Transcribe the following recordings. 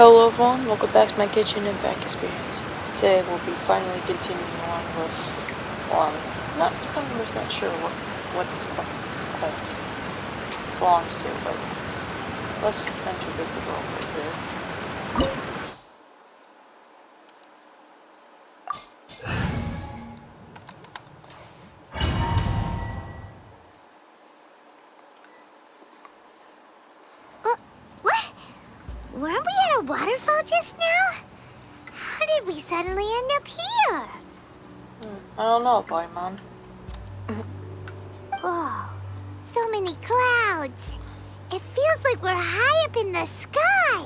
Hello everyone, welcome back to my Genshin and back experience. Today we'll be finally continuing on with, well, I'm not 100% sure what this quest belongs to, but let's enter this a little bit here. Weren't we at a waterfall just now? How did we suddenly end up here? I don't know, Paimon. Whoa, so many clouds. It feels like we're high up in the sky.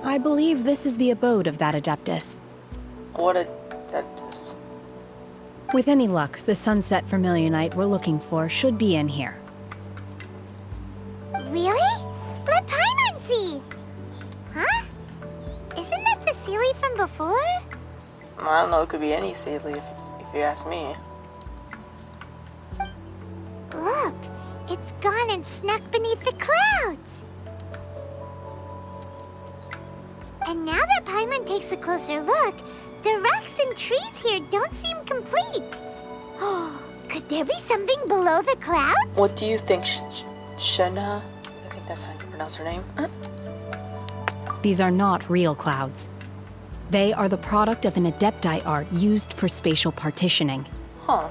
I believe this is the abode of that Adeptus. What Adeptus? With any luck, the sunset Vermilionite we're looking for should be in here. Really? Let Paimon see. Huh? Isn't that the Sealy from before? I don't know, it could be any Sealy if you ask me. Look, it's gone and snuck beneath the clouds. And now that Paimon takes a closer look, the rocks and trees here don't seem complete. Oh, could there be something below the clouds? What do you think, Shenna? I think that's how you pronounce her name. These are not real clouds. They are the product of an Adepti art used for spatial partitioning. Huh.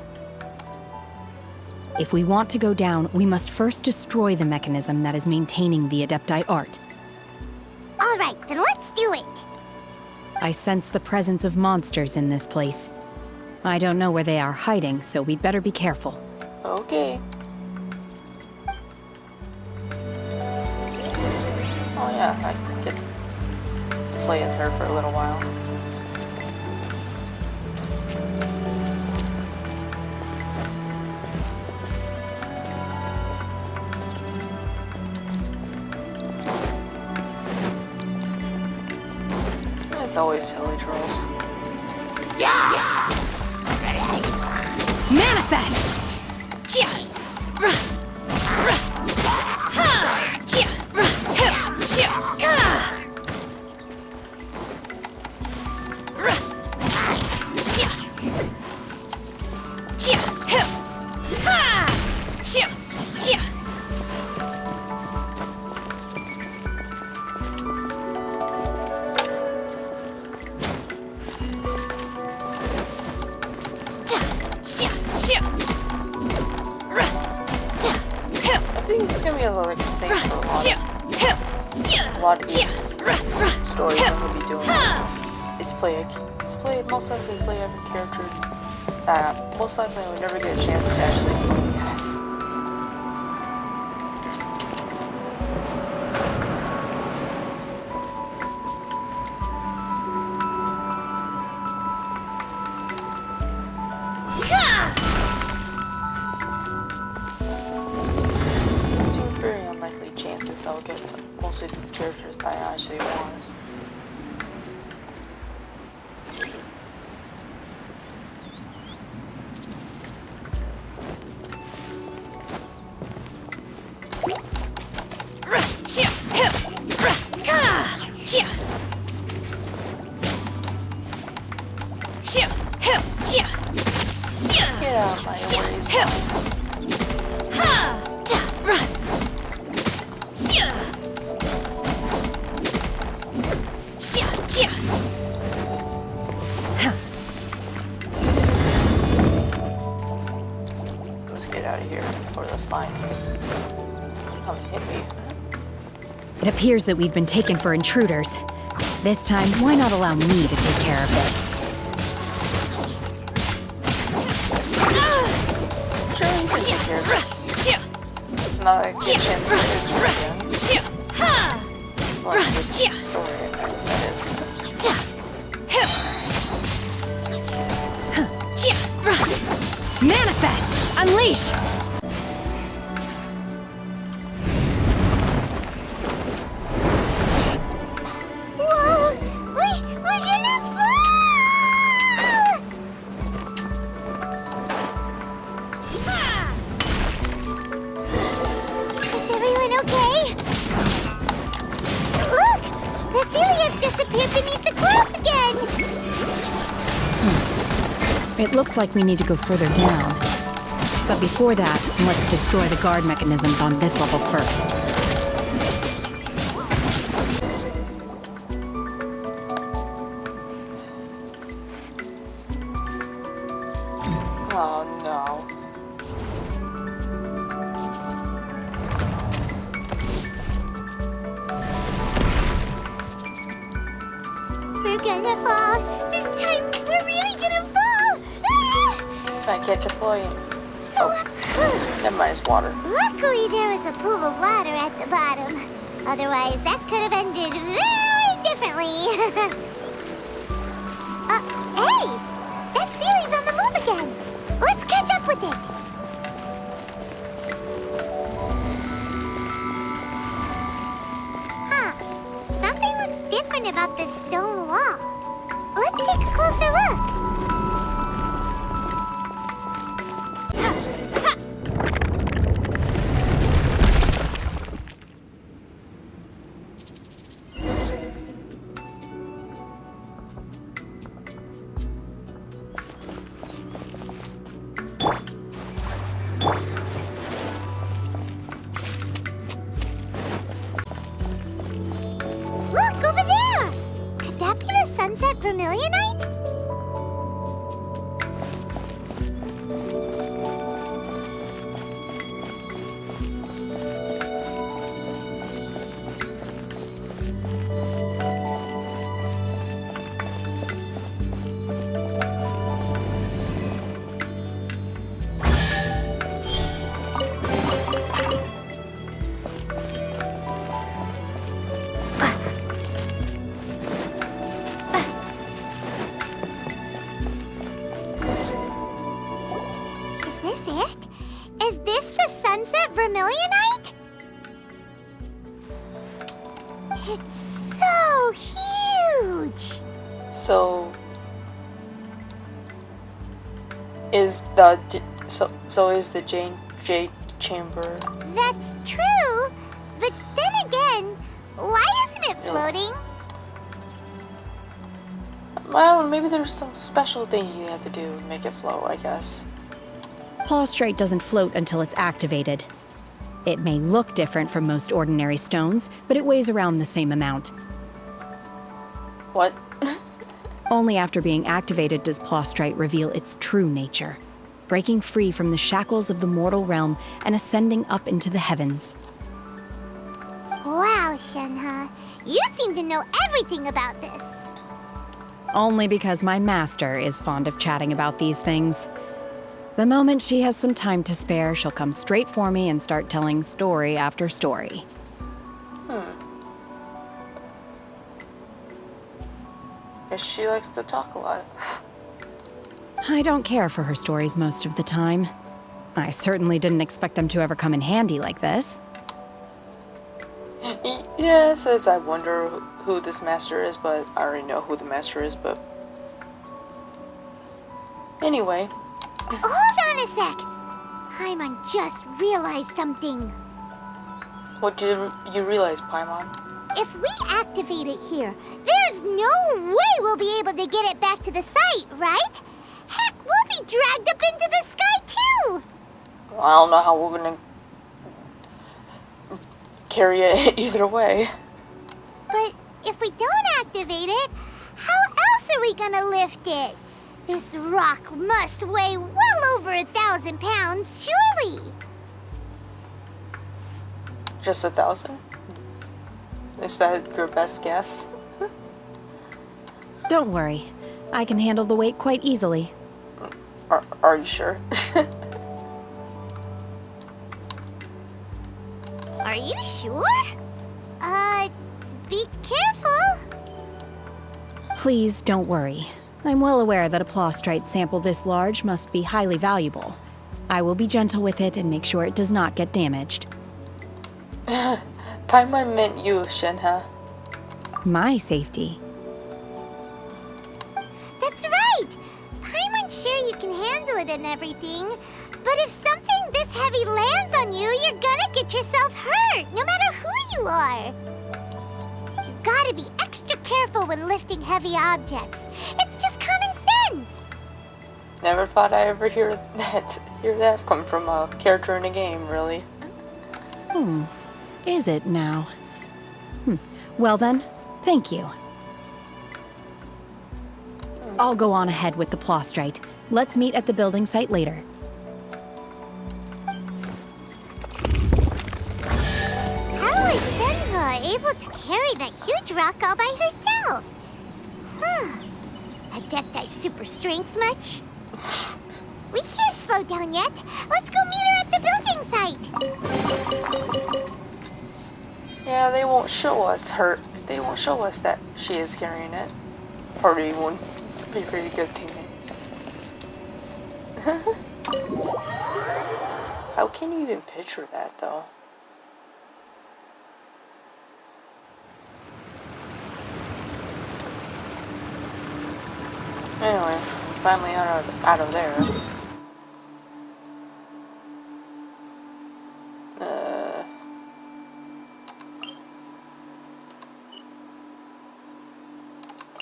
If we want to go down, we must first destroy the mechanism that is maintaining the Adepti art. All right, then let's do it. I sense the presence of monsters in this place. I don't know where they are hiding, so we'd better be careful. Okay. Oh yeah, I get to play as her for a little while. It's always silly trolls. Manifest! I think it's gonna be like a thing for a lot of these stories I'm gonna be doing. It's play most likely play every character that most likely I would never get a chance to actually play as. There's a very unlikely chances I'll get most of these characters that I actually want. Get out of my way, slimes. Let's get out of here before the slimes come and hit me. It appears that we've been taken for intruders. This time, why not allow me to take care of this? Sure, you can take care of this. Now that I get a chance to play this again. Watch this story, I guess that is. Manifest! Unleash! Whoa, we're gonna fall! Is everyone okay? Ooh! It looks like we need to go further down. But before that, let's destroy the guard mechanisms on this level first. Oh no. We're gonna fall. This time, we're really gonna fall. I can't deploy it. Oh, never mind, it's water. Luckily, there is a pool of water at the bottom. Otherwise, that could have ended very differently. Hey! That Sealy's on the move again. Let's catch up with it. Huh. Something looks different about this stone wall. Let's take a closer look. Look, over there! Could that be the sunset vermilionite? Is this it? Is this the sunset vermilionite? It's so huge! So is the is the Jade chamber? That's true, but then again, why isn't it floating? Well, maybe there's some special thing you have to do to make it flow, I guess. Plaustrite doesn't float until it's activated. It may look different from most ordinary stones, but it weighs around the same amount. What? Only after being activated does Plaustrite reveal its true nature, breaking free from the shackles of the mortal realm and ascending up into the heavens. Wow, Shenhe, you seem to know everything about this. Only because my master is fond of chatting about these things. The moment she has some time to spare, she'll come straight for me and start telling story after story. Guess she likes to talk a lot. I don't care for her stories most of the time. I certainly didn't expect them to ever come in handy like this. Yeah, it says I wonder who this master is, but I already know who the master is, but... Anyway. Hold on a sec. Paimon just realized something. What did you realize, Paimon? If we activate it here, there's no way we'll be able to get it back to the site, right? Heck, we'll be dragged up into the sky too! I don't know how we're gonna carry it either way. But if we don't activate it, how else are we gonna lift it? This rock must weigh well over 1,000 pounds, surely! Just 1,000? Is that your best guess? Don't worry. I can handle the weight quite easily. Are you sure? Are you sure? Be careful! Please don't worry. I'm well aware that a Plaustrite sample this large must be highly valuable. I will be gentle with it and make sure it does not get damaged. Paimon meant you, Shenhe. My safety. That's right! Paimon's sure you can handle it and everything, but if something this heavy lands on you, you're gonna get yourself hurt, no matter who you are. You gotta be extra careful when lifting heavy objects. It's just common sense. Never thought I'd ever hear that come from a character in a game, really. Is it now? Well then, thank you. I'll go on ahead with the Plostrite. Let's meet at the building site later. How was Shenhe able to carry that huge rock all by herself? Adepti super strength much? We can't slow down yet. Let's go meet her at the building site. Yeah, they won't show us that she is carrying it. Probably won't be a pretty good thing. How can you even picture that, though? Anyways, finally out of there.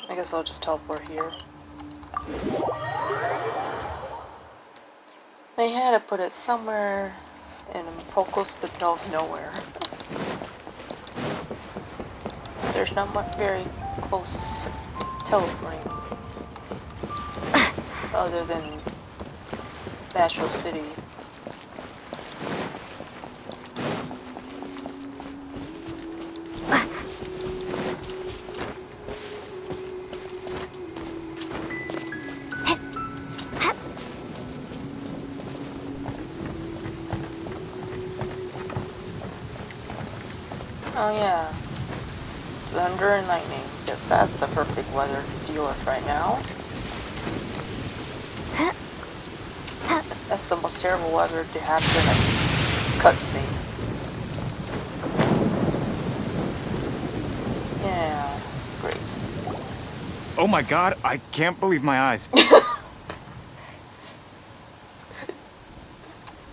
I guess I'll just teleport here. They had to put it somewhere in close to the middle of nowhere. There's not much very close teleporting other than the actual city. Oh yeah, thunder and lightning. Guess that's the perfect weather to deal with right now. That's the most terrible weather to have in a cutscene. Yeah, great. Oh my god, I can't believe my eyes.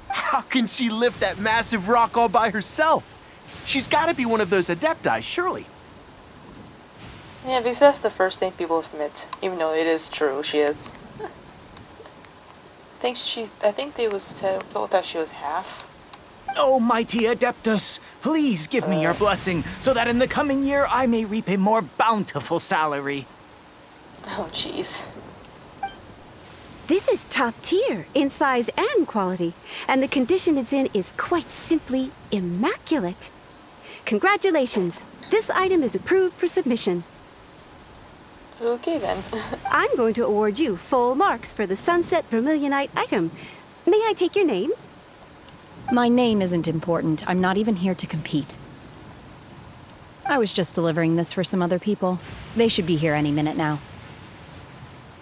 How can she lift that massive rock all by herself? She's got to be one of those Adepti, surely. Yeah, because that's the first thing people admit, even though it is true. She is. I think they was told that she was half. Oh, mighty Adeptus, please give me your blessing, so that in the coming year I may reap a more bountiful salary. Oh, jeez. This is top tier in size and quality, and the condition it's in is quite simply immaculate. Congratulations, this item is approved for submission. Okay then. I'm going to award you full marks for the Sunset Vermilionite item. May I take your name? My name isn't important. I'm not even here to compete. I was just delivering this for some other people. They should be here any minute now.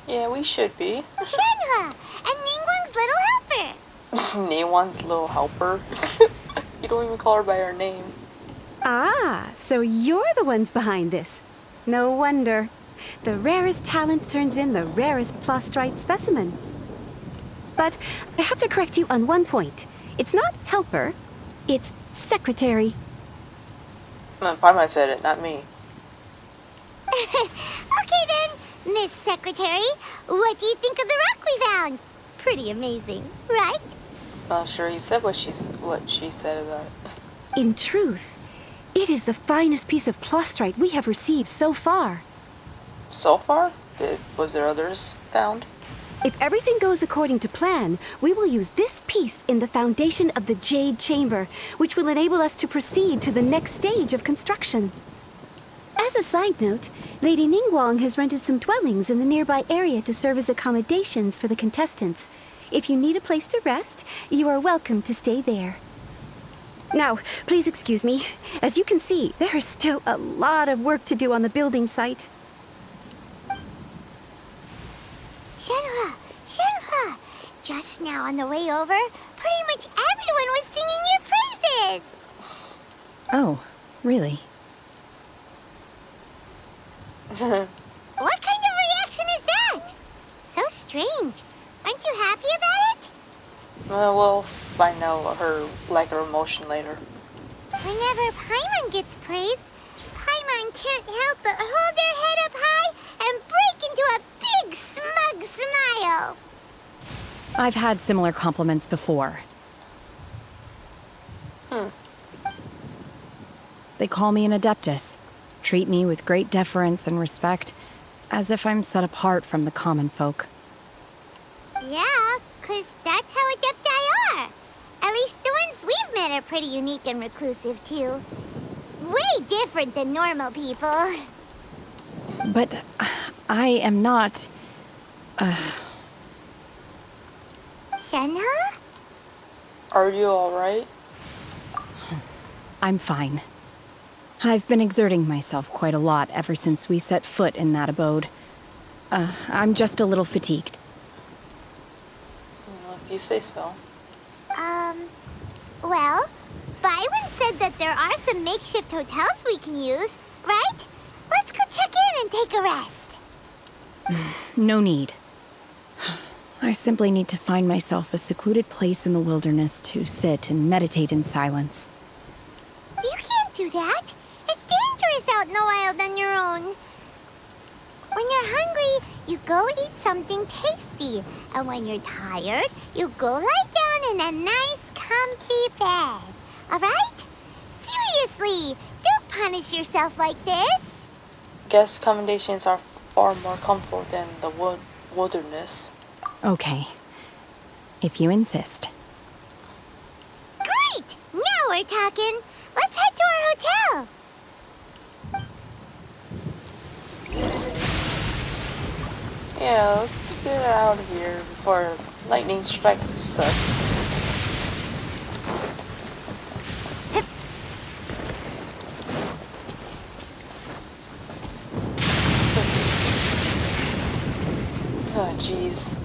Yeah, we should be. Shenhe and Ningguang's little helper. Ningguang's little helper. You don't even call her by her name. Ah, so you're the ones behind this. No wonder. The rarest talent turns in the rarest Plostrite specimen. But I have to correct you on one point. It's not helper, it's secretary. Paimon said it, not me. Okay then, Miss Secretary, what do you think of the rock we found? Pretty amazing, right? Well, sure, you said what she said about it. In truth, it is the finest piece of Plostrite we have received so far. So far? Was there others found? If everything goes according to plan, we will use this piece in the foundation of the Jade Chamber, which will enable us to proceed to the next stage of construction. As a side note, Lady Ningguang has rented some dwellings in the nearby area to serve as accommodations for the contestants. If you need a place to rest, you are welcome to stay there. Now, please excuse me. As you can see, there is still a lot of work to do on the building site. Shenhe, just now on the way over, pretty much everyone was singing your praises. Oh, really? What kind of reaction is that? So strange. Aren't you happy about it? We'll find out her emotion later. Whenever Paimon gets praised, Paimon can't help but hold her head up high and break into a big smug smile. I've had similar compliments before. They call me an adeptus, treat me with great deference and respect, as if I'm set apart from the common folk. Yeah, 'cause that's how adepti are. At least the ones we've met are pretty unique and reclusive, too. Way different than normal people. But I am not... Shenhe? Are you alright? I'm fine. I've been exerting myself quite a lot ever since we set foot in that abode. I'm just a little fatigued. Well, if you say so. Well, Byron said that there are some makeshift hotels we can use, right? Let's go check in and take a rest. No need. I simply need to find myself a secluded place in the wilderness to sit and meditate in silence. You can't do that. It's dangerous out in the wild on your own. When you're hungry, you go eat something tasty. And when you're tired, you go lie down in a nice, comfy bed. Alright? Seriously, don't punish yourself like this. Guest accommodations are far more comfortable than the wilderness. Okay. If you insist. Great! Now we're talking. Let's head to our hotel. Yeah, let's get out of here before lightning strikes us. Oh, jeez.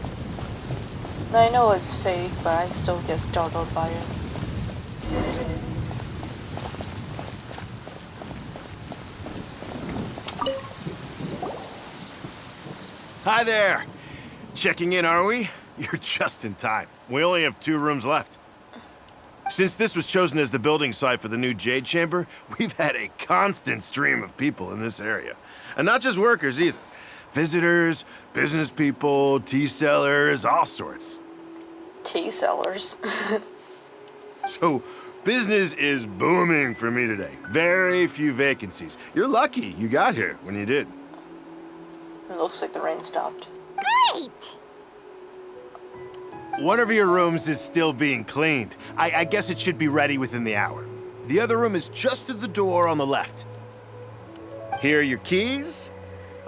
I know it's fake, but I still get startled by it. Hi there. Checking in, are we? You're just in time. We only have 2 rooms left. Since this was chosen as the building site for the new Jade Chamber, we've had a constant stream of people in this area. And not just workers either. Visitors, business people, tea sellers, all sorts. Tea sellers. So, business is booming for me today. Very few vacancies. You're lucky you got here when you did. It looks like the rain stopped. Great! One of your rooms is still being cleaned. I guess it should be ready within the hour. The other room is just to the door on the left. Here are your keys.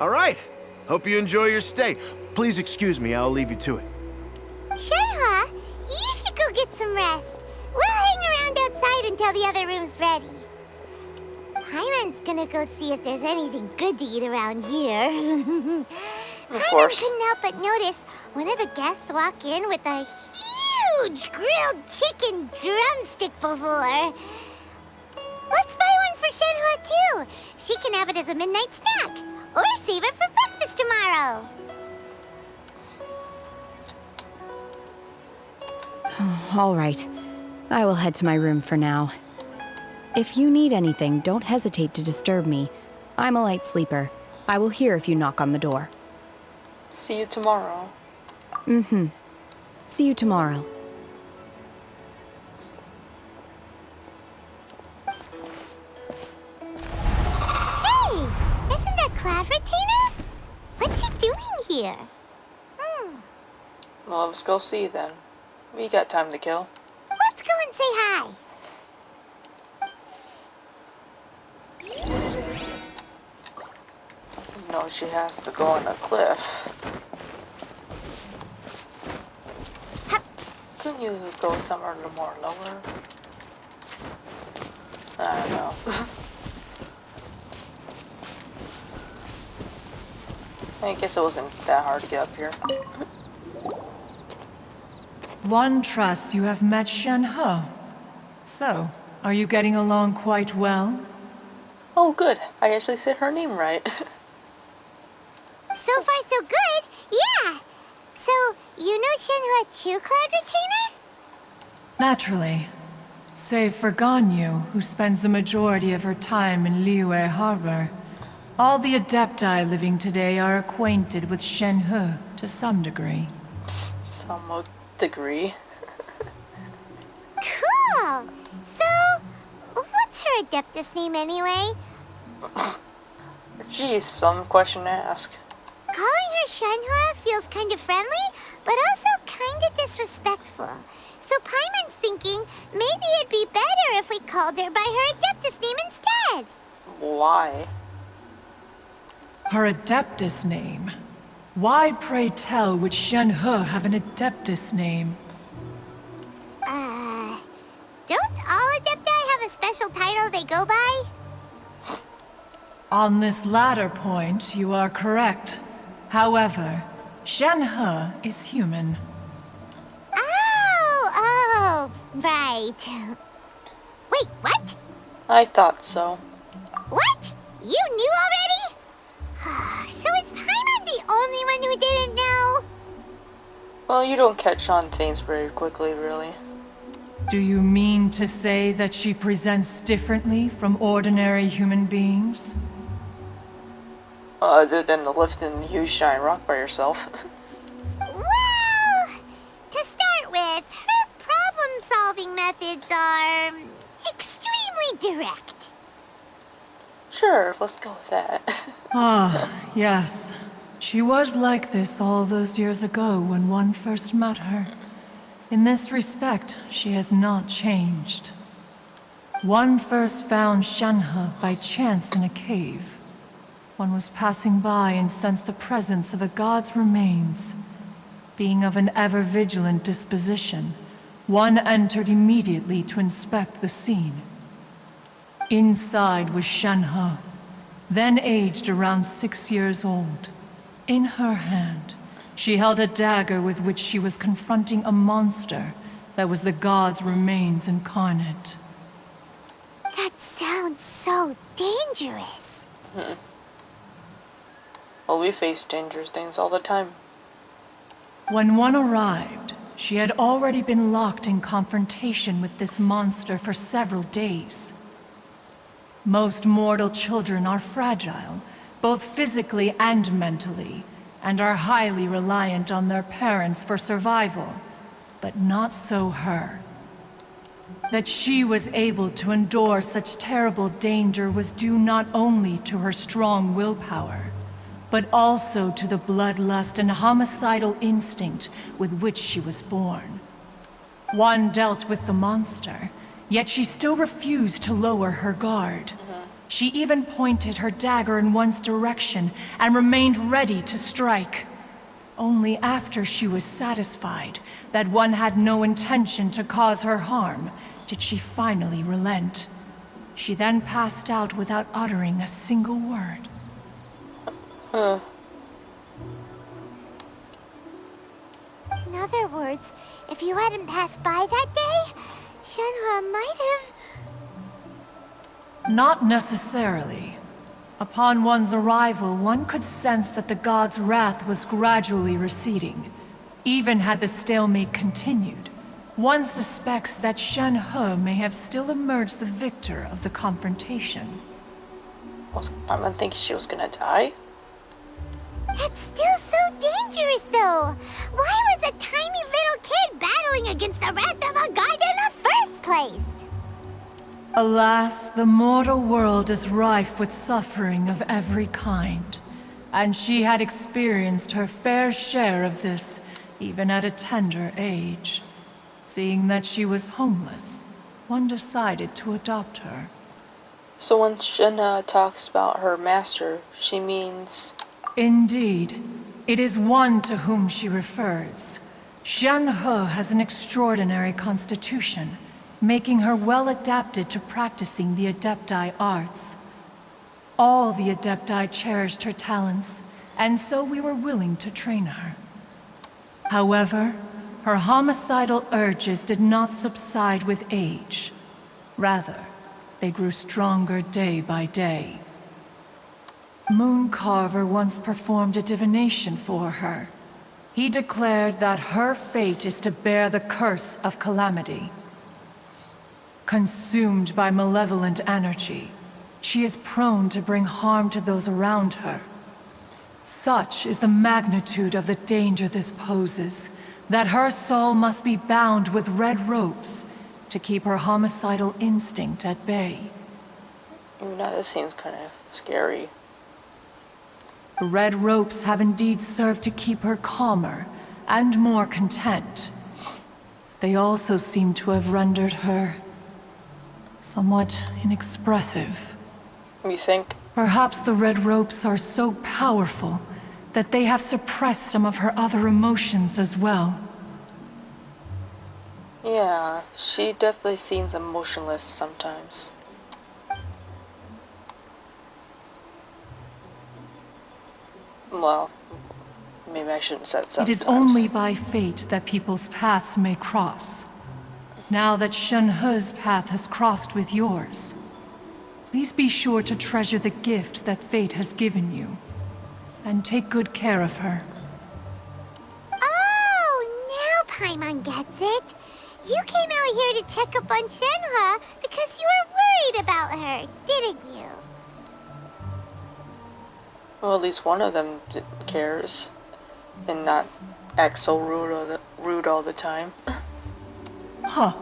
All right. Hope you enjoy your stay. Please excuse me, I'll leave you to it. Shenhe, you should go get some rest. We'll hang around outside until the other room's ready. Hyman's gonna go see if there's anything good to eat around here. Of course. Hyman couldn't help but notice one of the guests walk in with a huge grilled chicken drumstick before. Let's buy one for Shenhe too. She can have it as a midnight snack. Or save it for breakfast tomorrow. All right. I will head to my room for now. If you need anything, don't hesitate to disturb me. I'm a light sleeper. I will hear if you knock on the door. See you tomorrow. Mm-hmm. See you tomorrow. Hey! Isn't that Cloud Retainer? What's she doing here? Well, let's go see then. We got time to kill. Let's go and say hi. No, she has to go on a cliff. Couldn't you go somewhere a little more lower? I don't know. I guess it wasn't that hard to get up here. One trusts you have met Shenhe. So, are you getting along quite well? Oh, good. I actually said her name right. So far, so good. Yeah. So, you know Shenhe too, Cloud Retainer? Naturally. Save for Ganyu, who spends the majority of her time in Liyue Harbor. All the Adepti living today are acquainted with Shenhe to some degree. Some degree. Cool! So, what's her Adeptus name anyway? Geez, some question to ask. Calling her Shenhua feels kind of friendly, but also kind of disrespectful. So Paimon's thinking maybe it'd be better if we called her by her Adeptus name instead. Why? Her Adeptus name? Why, pray tell, would Shenhe have an Adeptus name? Don't all Adepti have a special title they go by? On this latter point, you are correct. However, Shenhe is human. Oh, right. Wait, what? I thought so. What? You knew already? So is Paimon the only one who didn't know? Well, you don't catch on things very quickly, really. Do you mean to say that she presents differently from ordinary human beings? Other than the lifting the huge giant rock by yourself. Well, to start with, her problem-solving methods are extremely direct. Sure, let's go with that. Ah, yes. She was like this all those years ago when one first met her. In this respect, she has not changed. One first found Shenhe by chance in a cave. One was passing by and sensed the presence of a god's remains. Being of an ever-vigilant disposition, one entered immediately to inspect the scene. Inside was Shenhe, then aged around 6 years old. In her hand, she held a dagger with which she was confronting a monster that was the god's remains incarnate. That sounds so dangerous. Well, we face dangerous things all the time. When one arrived, she had already been locked in confrontation with this monster for several days. Most mortal children are fragile, both physically and mentally, and are highly reliant on their parents for survival. But not so her. That she was able to endure such terrible danger was due not only to her strong willpower, but also to the bloodlust and homicidal instinct with which she was born. One dealt with the monster, yet she still refused to lower her guard. She even pointed her dagger in one's direction and remained ready to strike. Only after she was satisfied that one had no intention to cause her harm did she finally relent. She then passed out without uttering a single word. In other words, if you hadn't passed by that day, Shenhua might have... Not necessarily. Upon one's arrival, one could sense that the god's wrath was gradually receding. Even had the stalemate continued, one suspects that Shenhe may have still emerged the victor of the confrontation. Was Paimon thinking she was gonna die? That's still so dangerous, though. Why was a tiny little kid battling against the wrath of a god in the first place? Alas, the mortal world is rife with suffering of every kind, and she had experienced her fair share of this, even at a tender age. Seeing that she was homeless, one decided to adopt her. So when Shenhe talks about her master, she means... Indeed, it is one to whom she refers. Shenhe has an extraordinary constitution, making her well adapted to practicing the Adepti arts. All the Adepti cherished her talents, and so we were willing to train her. However, her homicidal urges did not subside with age. Rather, they grew stronger day by day. Mooncarver once performed a divination for her. He declared that her fate is to bear the curse of calamity. Consumed by malevolent energy, she is prone to bring harm to those around her. Such is the magnitude of the danger this poses, that her soul must be bound with red ropes to keep her homicidal instinct at bay. Even now, this seems kind of scary. The red ropes have indeed served to keep her calmer and more content. They also seem to have rendered her somewhat inexpressive. You think? Perhaps the red ropes are so powerful that they have suppressed some of her other emotions as well. Yeah, she definitely seems emotionless sometimes. Well, maybe I shouldn't say sometimes. It is only by fate that people's paths may cross. Now that Shenhe's path has crossed with yours, please be sure to treasure the gift that fate has given you, and take good care of her. Oh, now Paimon gets it. You came out here to check up on Shenhe because you were worried about her, didn't you? Well, at least one of them cares, and not act so rude all the time. Huh.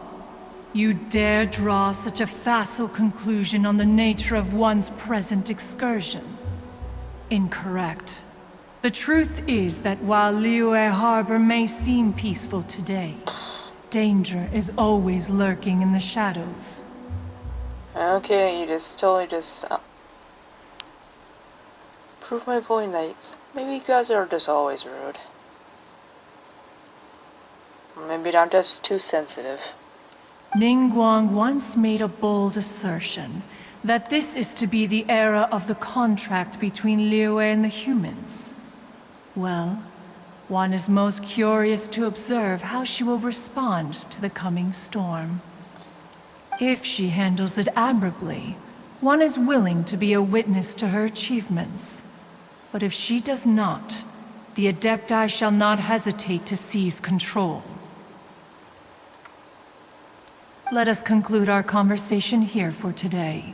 You dare draw such a facile conclusion on the nature of one's present excursion? Incorrect. The truth is that while Liyue Harbor may seem peaceful today, danger is always lurking in the shadows. Okay, you just totally just prove my point that maybe you guys are just always rude. Maybe I'm just too sensitive. Ningguang once made a bold assertion that this is to be the era of the contract between Liyue and the humans. Well, one is most curious to observe how she will respond to the coming storm. If she handles it admirably, one is willing to be a witness to her achievements. But if she does not, the Adepti shall not hesitate to seize control. Let us conclude our conversation here for today.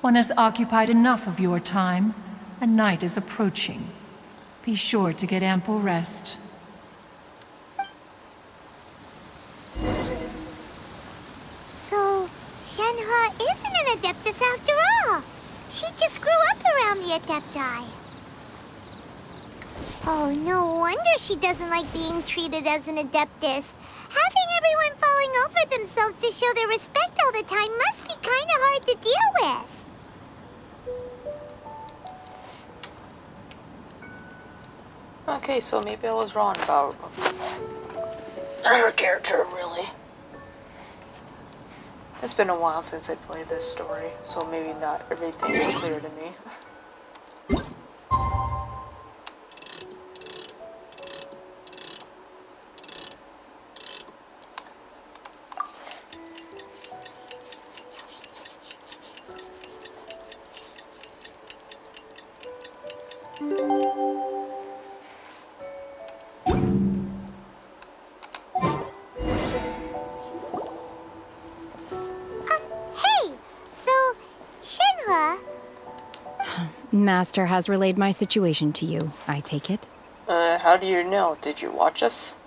One has occupied enough of your time, and night is approaching. Be sure to get ample rest. So, Shenhe isn't an Adeptus after all. She just grew up around the Adepti. Oh, no wonder she doesn't like being treated as an Adeptus. Having everyone falling over themselves to show their respect all the time must be kind of hard to deal with. Okay, so maybe I was wrong about her character, really. It's been a while since I played this story, so maybe not everything is clear to me. Hey, so, Shenhe, Master has relayed my situation to you, I take it. How do you know? Did you watch us?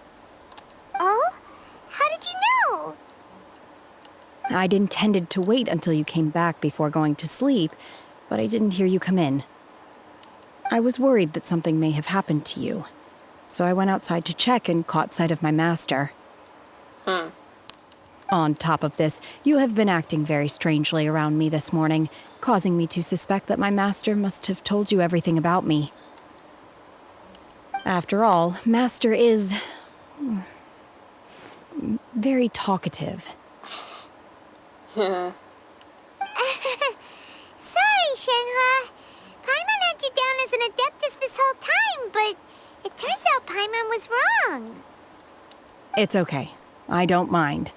oh? How did you know? I'd intended to wait until you came back before going to sleep, but I didn't hear you come in. I was worried that something may have happened to you, so I went outside to check and caught sight of my master. On top of this, you have been acting very strangely around me this morning, causing me to suspect that my master must have told you everything about me. After all, Master is very talkative. Sorry, Shenhe. Paimon had you down as an Adeptus this whole time, but it turns out Paimon was wrong. It's okay. I don't mind.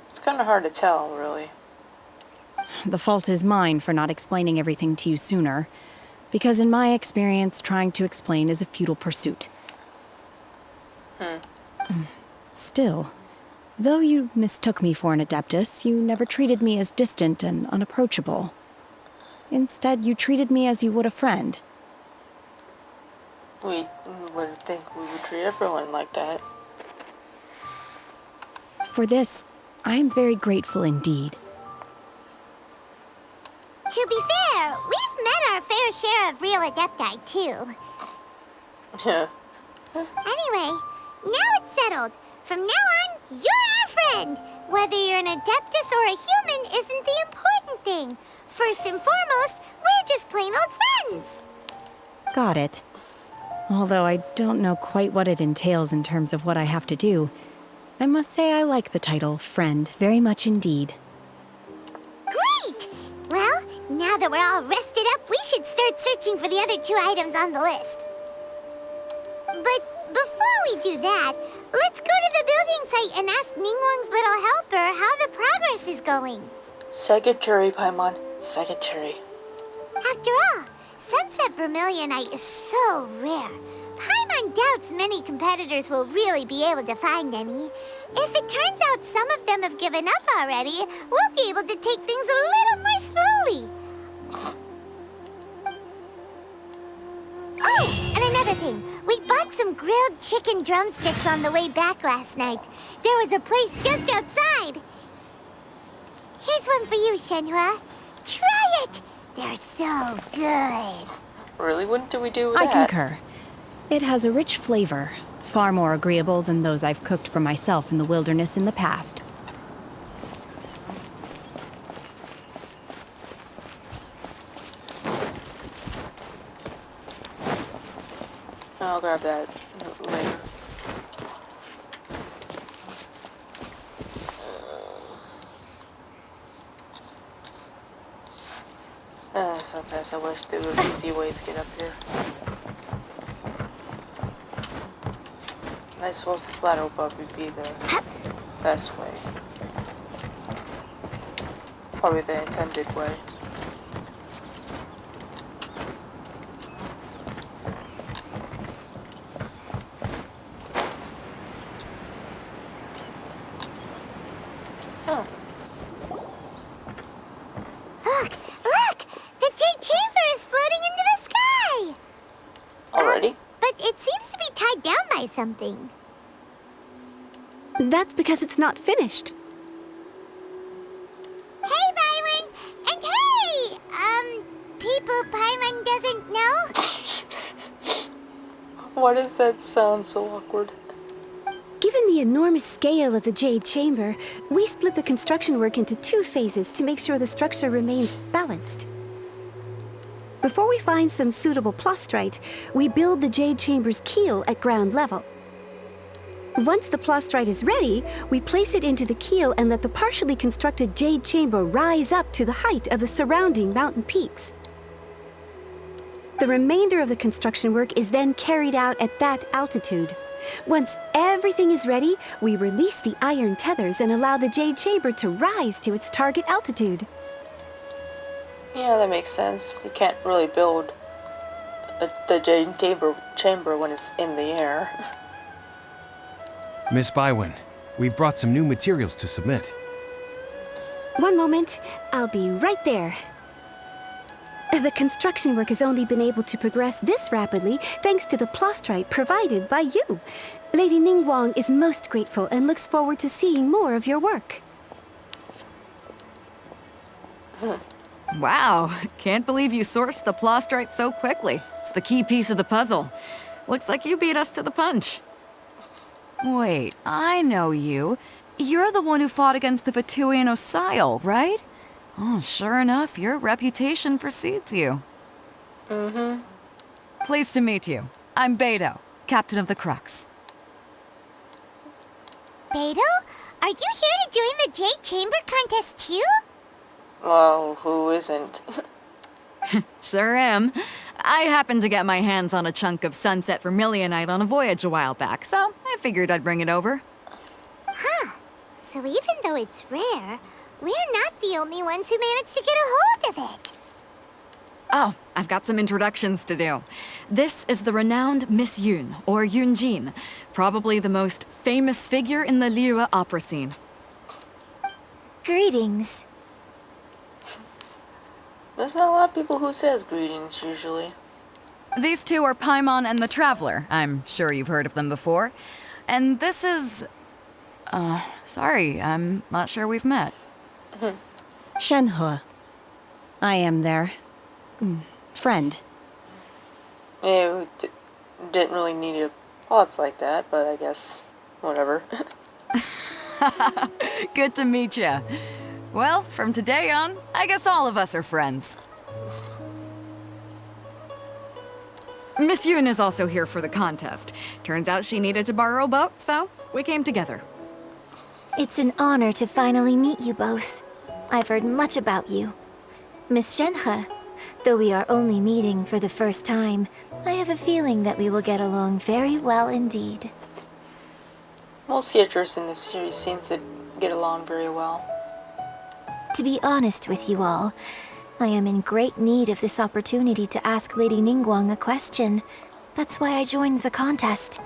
It's kind of hard to tell, really. The fault is mine for not explaining everything to you sooner, because in my experience, trying to explain is a futile pursuit. Still, though you mistook me for an Adeptus, you never treated me as distant and unapproachable. Instead, you treated me as you would a friend. We would think we would treat everyone like that. For this, I am very grateful indeed. To be fair, we've met our fair share of real Adepti, too. Yeah. Anyway, now it's settled. From now on, you're our friend. Whether you're an Adeptus or a human isn't the important thing. First and foremost, we're just plain old friends. Got it. Although I don't know quite what it entails in terms of what I have to do, I must say I like the title friend very much indeed. Great! Well, now that we're all rested up, we should start searching for the other 2 items on the list. But before we do that, let's go to the building site and ask Ningguang's little helper how the progress is going. Secretary, Paimon. Secretary. After all, Sunset Vermilionite is so rare. Paimon doubts many competitors will really be able to find any. If it turns out some of them have given up already, we'll be able to take things a little more slowly. Oh, and another thing. We bought some grilled chicken drumsticks on the way back last night. There was a place just outside. Here's one for you, Shenhua. Try it! They're so good. Really? What do we do with I that? concur. It has a rich flavor, far more agreeable than those I've cooked for myself in the wilderness in the past. I'll grab that later. Sometimes I wish there would be easy ways to get up here. I suppose this ladder will probably be the best way. Probably the intended way. Huh. Look! The Jade Chamber is floating into the sky! Already? But it seems to be tied down by something. That's because it's not finished. Hey, Byron! And hey! People Paimon doesn't know? Why does that sound so awkward? Given the enormous scale of the Jade Chamber, we split the construction work into 2 phases to make sure the structure remains balanced. Before we find some suitable plastrite, we build the Jade Chamber's keel at ground level. Once the plastrite is ready, we place it into the keel and let the partially constructed Jade Chamber rise up to the height of the surrounding mountain peaks. The remainder of the construction work is then carried out at that altitude. Once everything is ready, we release the iron tethers and allow the Jade Chamber to rise to its target altitude. Yeah, that makes sense. You can't really build the Jade chamber when it's in the air. Miss Bywin, we've brought some new materials to submit. One moment, I'll be right there. The construction work has only been able to progress this rapidly thanks to the plastrite provided by you. Lady Ningguang is most grateful and looks forward to seeing more of your work. Wow, can't believe you sourced the plastrite so quickly. It's the key piece of the puzzle. Looks like you beat us to the punch. Wait, I know you. You're the one who fought against the Vatuian Osile, right? Oh, sure enough, your reputation precedes you. Mm-hmm. Pleased to meet you. I'm Beto, captain of the Crux. Beto? Are you here to join the Jade Chamber contest too? Well, who isn't? Sure am. I happened to get my hands on a chunk of Sunset Vermilionite on a voyage a while back, so I figured I'd bring it over. Huh. So even though it's rare, we're not the only ones who managed to get a hold of it. Oh, I've got some introductions to do. This is the renowned Miss Yun, or Yunjin, probably the most famous figure in the Liyue opera scene. Greetings. There's not a lot of people who says greetings usually. These two are Paimon and the Traveler. I'm sure you've heard of them before. And this is... sorry, I'm not sure we've met. Shenhe. I am their... friend. Yeah, we didn't really need to pause like that, but I guess whatever. Good to meet ya. Well, from today on, I guess all of us are friends. Miss Yoon is also here for the contest. Turns out she needed to borrow a boat, so we came together. It's an honor to finally meet you both. I've heard much about you. Miss Shenhe, though we are only meeting for the first time, I have a feeling that we will get along very well indeed. Most characters in this series seems to get along very well. To be honest with you all, I am in great need of this opportunity to ask Lady Ningguang a question. That's why I joined the contest.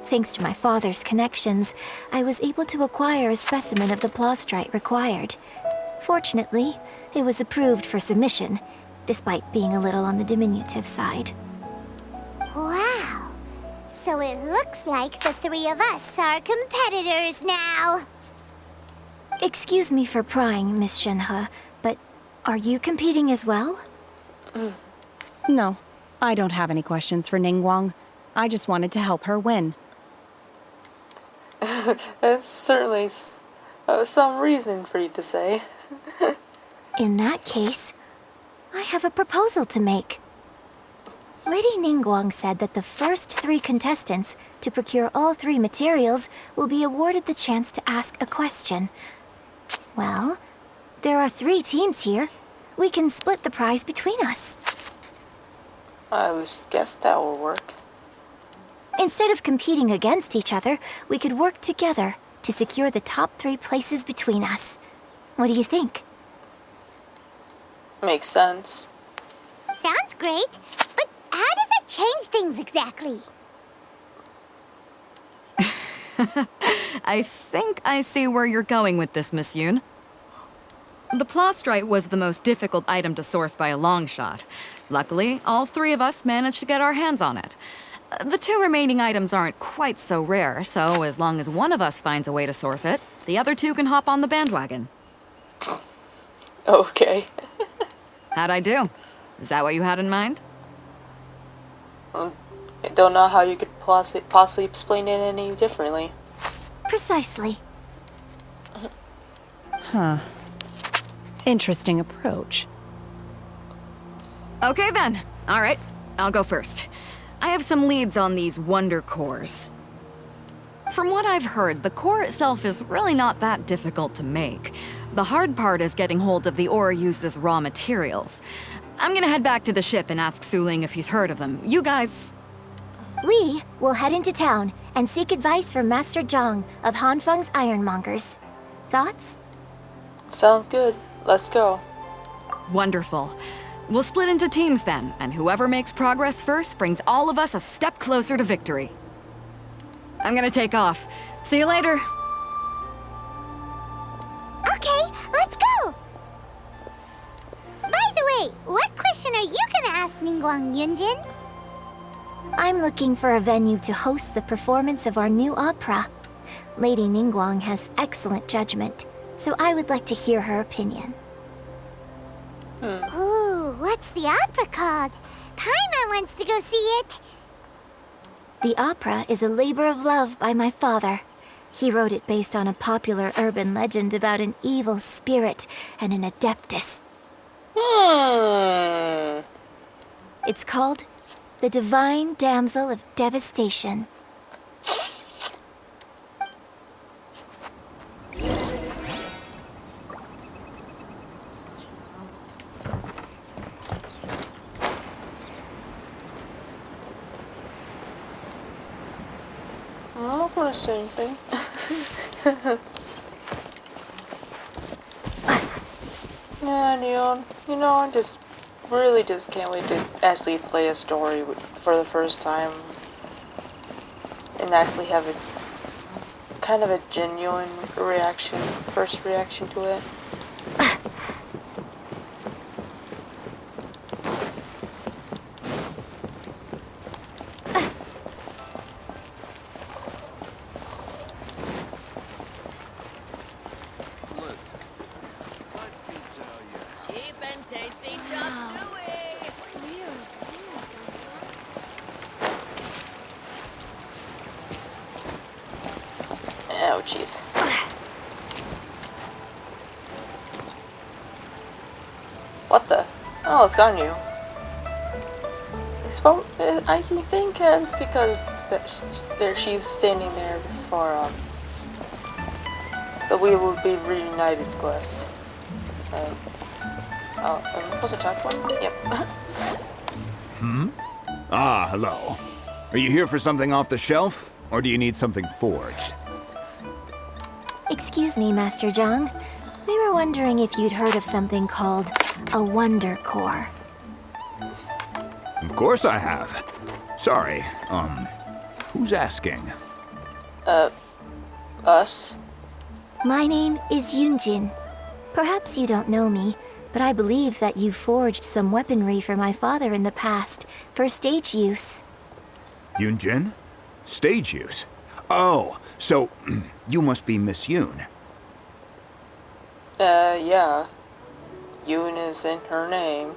Thanks to my father's connections, I was able to acquire a specimen of the plastrite required. Fortunately, it was approved for submission, despite being a little on the diminutive side. Wow! So it looks like the three of us are competitors now. Excuse me for prying, Miss Shenhe, but are you competing as well? No, I don't have any questions for Ningguang. I just wanted to help her win. That's certainly some reason for you to say. In that case, I have a proposal to make. Lady Ningguang said that the first 3 contestants to procure all 3 materials will be awarded the chance to ask a question. Well, there are 3 teams here. We can split the prize between us. I guess that will work. Instead of competing against each other, we could work together to secure the top 3 places between us. What do you think? Makes sense. Sounds great, but how does it change things exactly? I think I see where you're going with this, Miss Yoon. The plastrite was the most difficult item to source by a long shot. Luckily, all 3 of us managed to get our hands on it. The 2 remaining items aren't quite so rare, so as long as one of us finds a way to source it, the other 2 can hop on the bandwagon. Okay. How'd I do? Is that what you had in mind? I don't know how you could possibly explain it any differently. Precisely. Huh. Interesting approach. Okay then. All right, I'll go first. I have some leads on these wonder cores. From what I've heard, the core itself is really not that difficult to make. The hard part is getting hold of the ore used as raw materials. I'm gonna head back to the ship and ask Suling if he's heard of them. You guys... We will head into town and seek advice from Master Zhang of Hanfeng's Ironmongers. Thoughts? Sounds good. Let's go. Wonderful. We'll split into teams then, and whoever makes progress first brings all of us a step closer to victory. I'm gonna take off. See you later. Okay, let's go! By the way, what question are you gonna ask Ningguang, Yunjin? I'm looking for a venue to host the performance of our new opera. Lady Ningguang has excellent judgment, so I would like to hear her opinion. Ooh, what's the opera called? Paimon wants to go see it. The opera is a labor of love by my father. He wrote it based on a popular urban legend about an evil spirit and an adeptus. It's called The Divine Damsel of Devastation. I'm not gonna say anything. Yeah, Neon. You know, I really just can't wait to actually play a story for the first time. And actually have a kind of a genuine reaction, first reaction to it. jeez. What the? Oh, it's gotten you. I think it's because she's standing there for the We Will Be Reunited quest. Was it talked one? Yep. Ah, hello. Are you here for something off the shelf, or do you need something forged? Excuse me, Master Zhang. We were wondering if you'd heard of something called a Wonder Core. Of course I have. Sorry, who's asking? Us? My name is Yunjin. Perhaps you don't know me, but I believe that you forged some weaponry for my father in the past, for stage use. Yunjin? Stage use? Oh, so you must be Miss Yoon. Yeah. Yoon is in her name.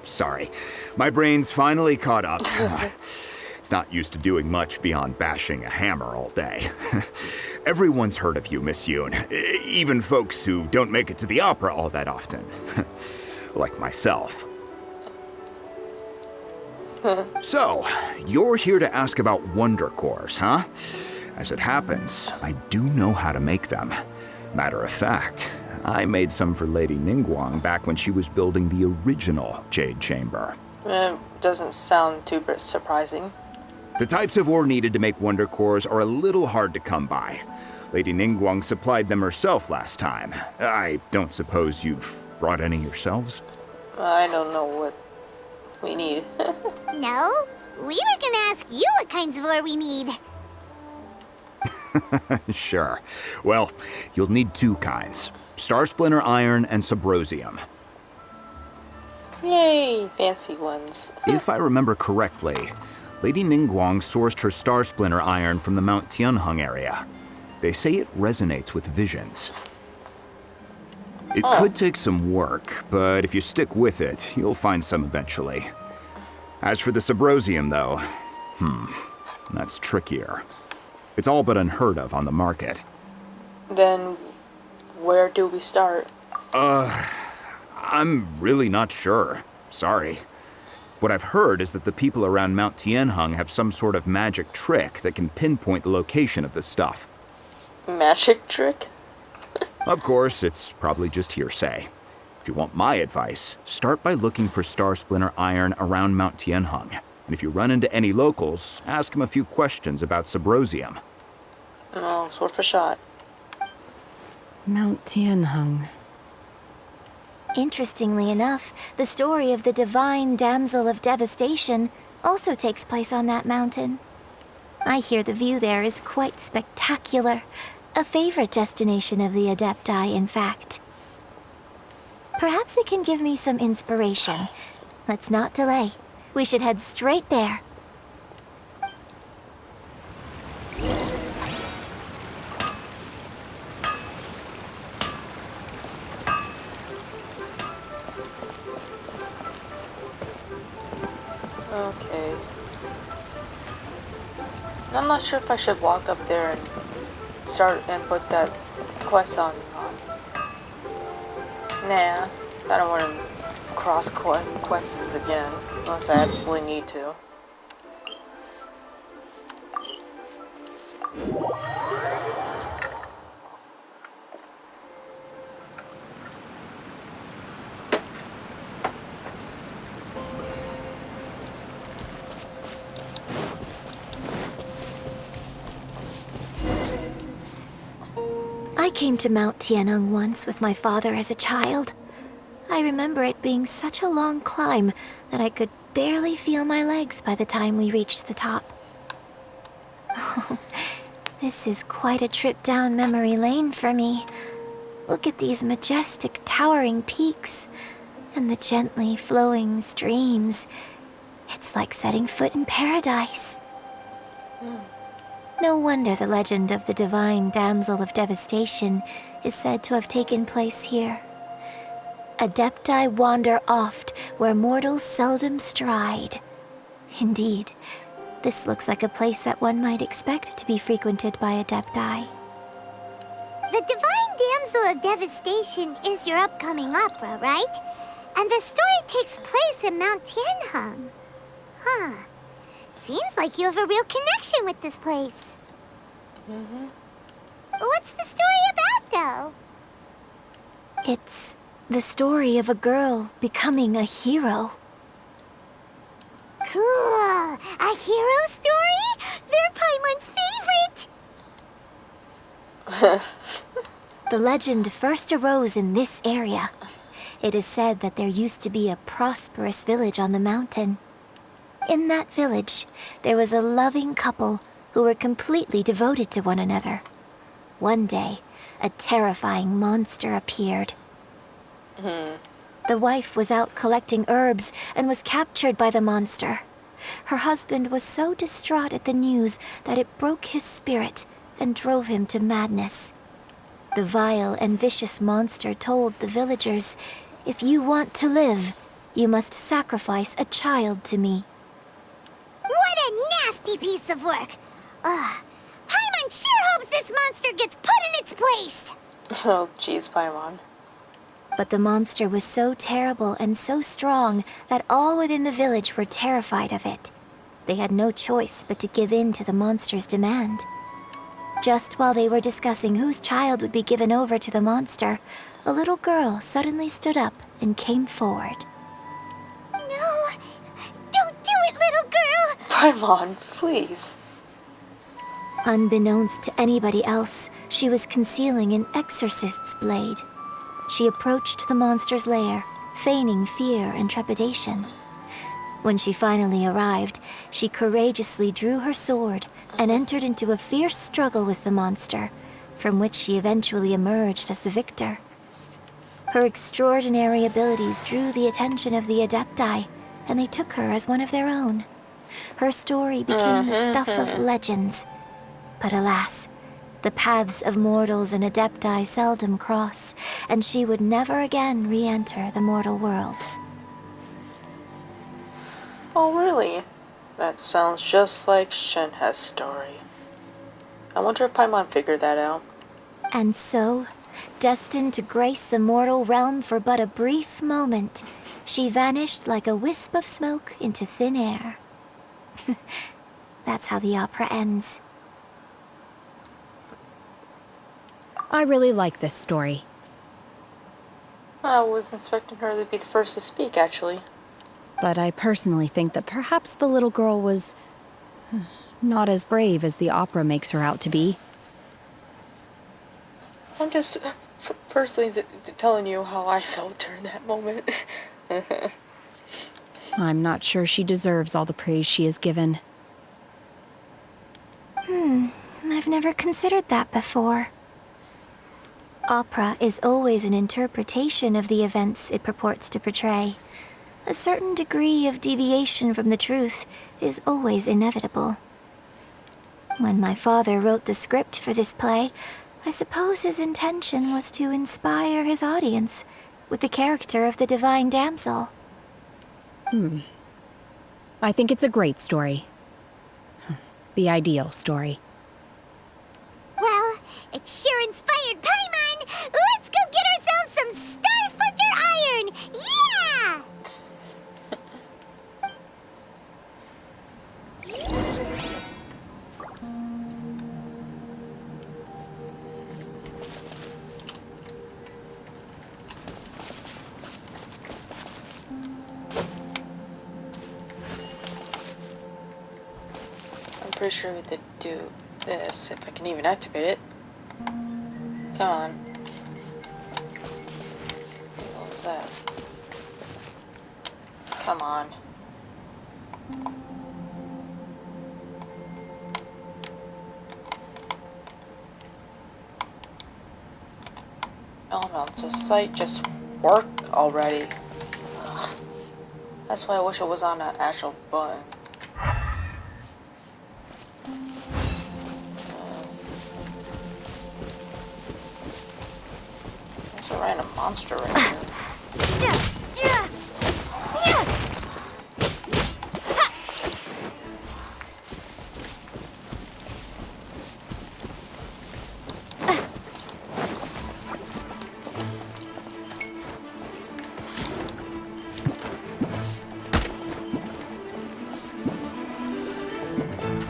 Sorry. My brain's finally caught up. It's not used to doing much beyond bashing a hammer all day. Everyone's heard of you, Miss Yoon. Even folks who don't make it to the opera all that often. Like myself. So, you're here to ask about Wonder Cores, huh? As it happens, I do know how to make them. Matter of fact, I made some for Lady Ningguang back when she was building the original Jade Chamber. Doesn't sound too surprising. The types of ore needed to make Wonder Cores are a little hard to come by. Lady Ningguang supplied them herself last time. I don't suppose you've brought any yourselves? I don't know what we need. No, we were gonna ask you what kinds of ore we need. Sure. Well, you'll need two kinds. Star Splinter Iron and Subrosium. Yay, fancy ones. If I remember correctly, Lady Ningguang sourced her Star Splinter Iron from the Mount Tianheng area. They say it resonates with visions. It could take some work, but if you stick with it, you'll find some eventually. As for the Subrosium, though, that's trickier. It's all but unheard of on the market. Then, where do we start? I'm really not sure. Sorry. What I've heard is that the people around Mount Tianheng have some sort of magic trick that can pinpoint the location of the stuff. Magic trick? Of course, it's probably just hearsay. If you want my advice, start by looking for Star Splinter Iron around Mount Tianheng. And if you run into any locals, ask them a few questions about Subrosium. No, it's worth a shot. Mount Tianheng. Interestingly enough, the story of the divine damsel of devastation also takes place on that mountain. I hear the view there is quite spectacular. A favorite destination of the Adepti, in fact. Perhaps it can give me some inspiration. Let's not delay. We should head straight there. Okay. I'm not sure if I should walk up there and start and put that quest on. Nah, I don't want to cross quests again unless I absolutely need to. I came to Mount Tianheng once with my father as a child. I remember it being such a long climb that I could barely feel my legs by the time we reached the top. Oh, this is quite a trip down memory lane for me. Look at these majestic, towering peaks and the gently flowing streams. It's like setting foot in paradise. No wonder the legend of the divine damsel of devastation is said to have taken place here. Adepti wander oft where mortals seldom stride. Indeed, This looks like a place that one might expect to be frequented by Adepti. The Divine Damsel of Devastation is your upcoming opera, right? And the story takes place in Mount Tianheng. Huh. Seems like you have a real connection with this place. What's the story about, though? It's the story of a girl becoming a hero. Cool! A hero story? They're Paimon's favorite! The legend first arose in this area. It is said that there used to be a prosperous village on the mountain. In that village, there was a loving couple who were completely devoted to one another. One day, a terrifying monster appeared. The wife was out collecting herbs and was captured by the monster. Her husband was so distraught at the news that it broke his spirit and drove him to madness. The vile and vicious monster told the villagers, "If you want to live, you must sacrifice a child to me." What a nasty piece of work! Paimon sure hopes this monster gets put in its place! Oh, jeez, Paimon. But the monster was so terrible and so strong that all within the village were terrified of it. They had no choice but to give in to the monster's demand. Just while they were discussing whose child would be given over to the monster, a little girl suddenly stood up and came forward. No! Don't do it, little girl! Paimon, please. Unbeknownst to anybody else, she was concealing an exorcist's blade. She approached the monster's lair, feigning fear and trepidation. When she finally arrived, she courageously drew her sword and entered into a fierce struggle with the monster, from which she eventually emerged as the victor. Her extraordinary abilities drew the attention of the Adepti, and they took her as one of their own. Her story became the stuff of legends. But alas, the paths of mortals and Adepti seldom cross, and she would never again re-enter the mortal world. Oh, really? That sounds just like Shenhe's story. I wonder if Paimon figured that out. And so, destined to grace the mortal realm for but a brief moment, she vanished like a wisp of smoke into thin air. That's how the opera ends. I really like this story. I was expecting her to be the first to speak, actually. But I personally think that perhaps the little girl was not as brave as the opera makes her out to be. I'm just personally telling you how I felt during that moment. I'm not sure she deserves all the praise she is given. I've never considered that before. Opera is always an interpretation of the events it purports to portray. A certain degree of deviation from the truth is always inevitable. When my father wrote the script for this play, I suppose his intention was to inspire his audience with the character of the Divine Damsel. I think it's a great story. The ideal story. Well, it sure inspired Paimon! Let's go get ourselves some Star Splinter Iron! Yeah! I'm pretty sure we did do this, if I can even activate it. Come on. What was that? Come on. Elements of sight just work already. Ugh. That's why I wish it was on an actual button. There's a random monster right here.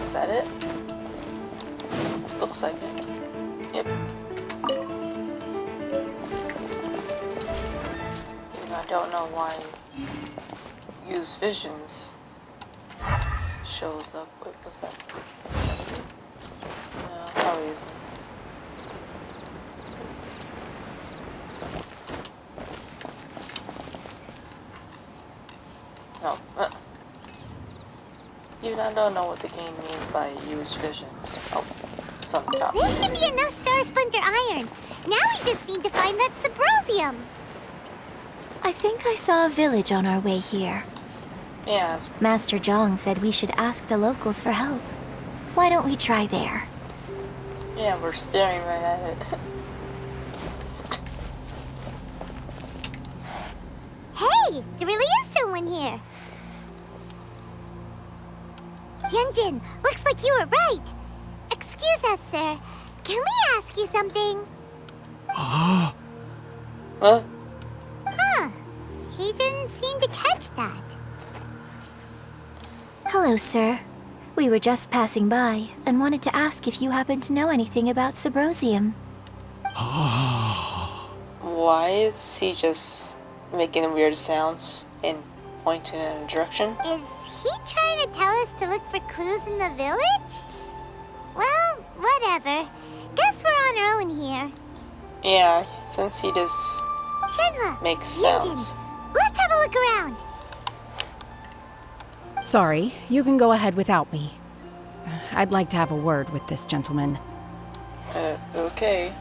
Is that it? Looks like it. Yep. And I don't know why use visions shows up. Wait, what's that? No, how is it? No. Even I don't know what the game means by use visions. Oh, it's on the top. There should be enough Star Splinter iron. Now we just need to find that Subrosium. I think I saw a village on our way here. Yeah. Master Zhang said we should ask the locals for help. Why don't we try there? Yeah, we're staring right at it. Hey, there really is someone here. Yunjin, looks like you were right. Excuse us, sir. Can we ask you something? Huh? Huh. He didn't seem to catch that. Hello, sir. We were just passing by and wanted to ask if you happen to know anything about Subrosium. Why is he just making weird sounds and pointing in a direction? Is he trying to tell us to look for clues in the village? Well, whatever. Guess we're on our own here. Yeah, since he just Shenhua, makes Yunjin, sounds. let's have a look around. Sorry, you can go ahead without me. I'd like to have a word with this gentleman. Okay.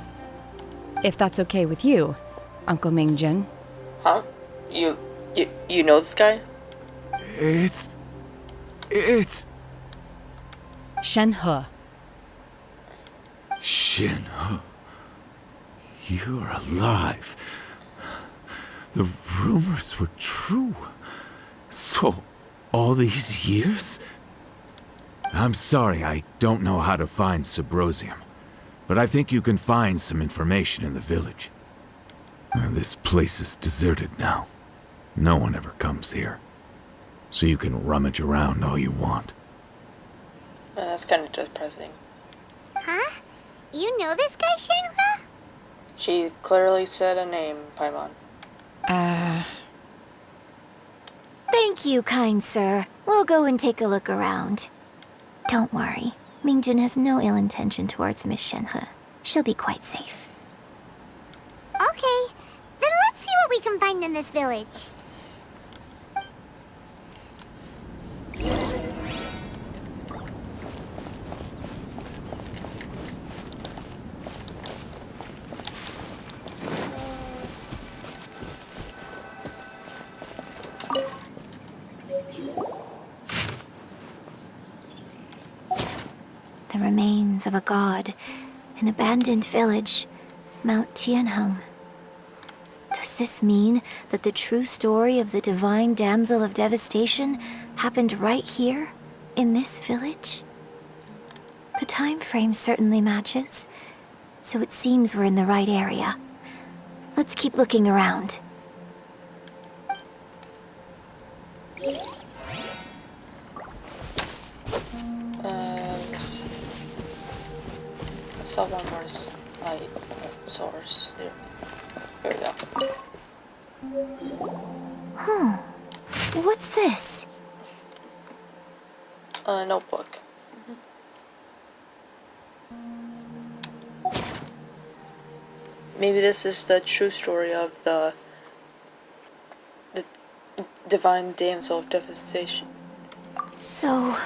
If that's okay with you, Uncle Mingjin. Huh? You know this guy? It's... Shenhe. Shin, you're alive. The rumors were true. So, all these years? I'm sorry, I don't know how to find Subrosium. But I think you can find some information in the village. This place is deserted now. No one ever comes here. So you can rummage around all you want. That's kind of depressing. Huh? You know this guy, Shenhua? She clearly said a name, Paimon. Thank you, kind sir. We'll go and take a look around. Don't worry. Mingjin has no ill intention towards Miss Shenhe. She'll be quite safe. Okay, then let's see what we can find in this village. The remains of a god, an abandoned village, Mount Tianheng. Does this mean that the true story of the divine damsel of devastation happened right here, in this village? The time frame certainly matches, so it seems we're in the right area. Let's keep looking around. I saw one more light source. Here we go. What's this? A notebook. Maybe this is the true story of the divine damsel of devastation. So,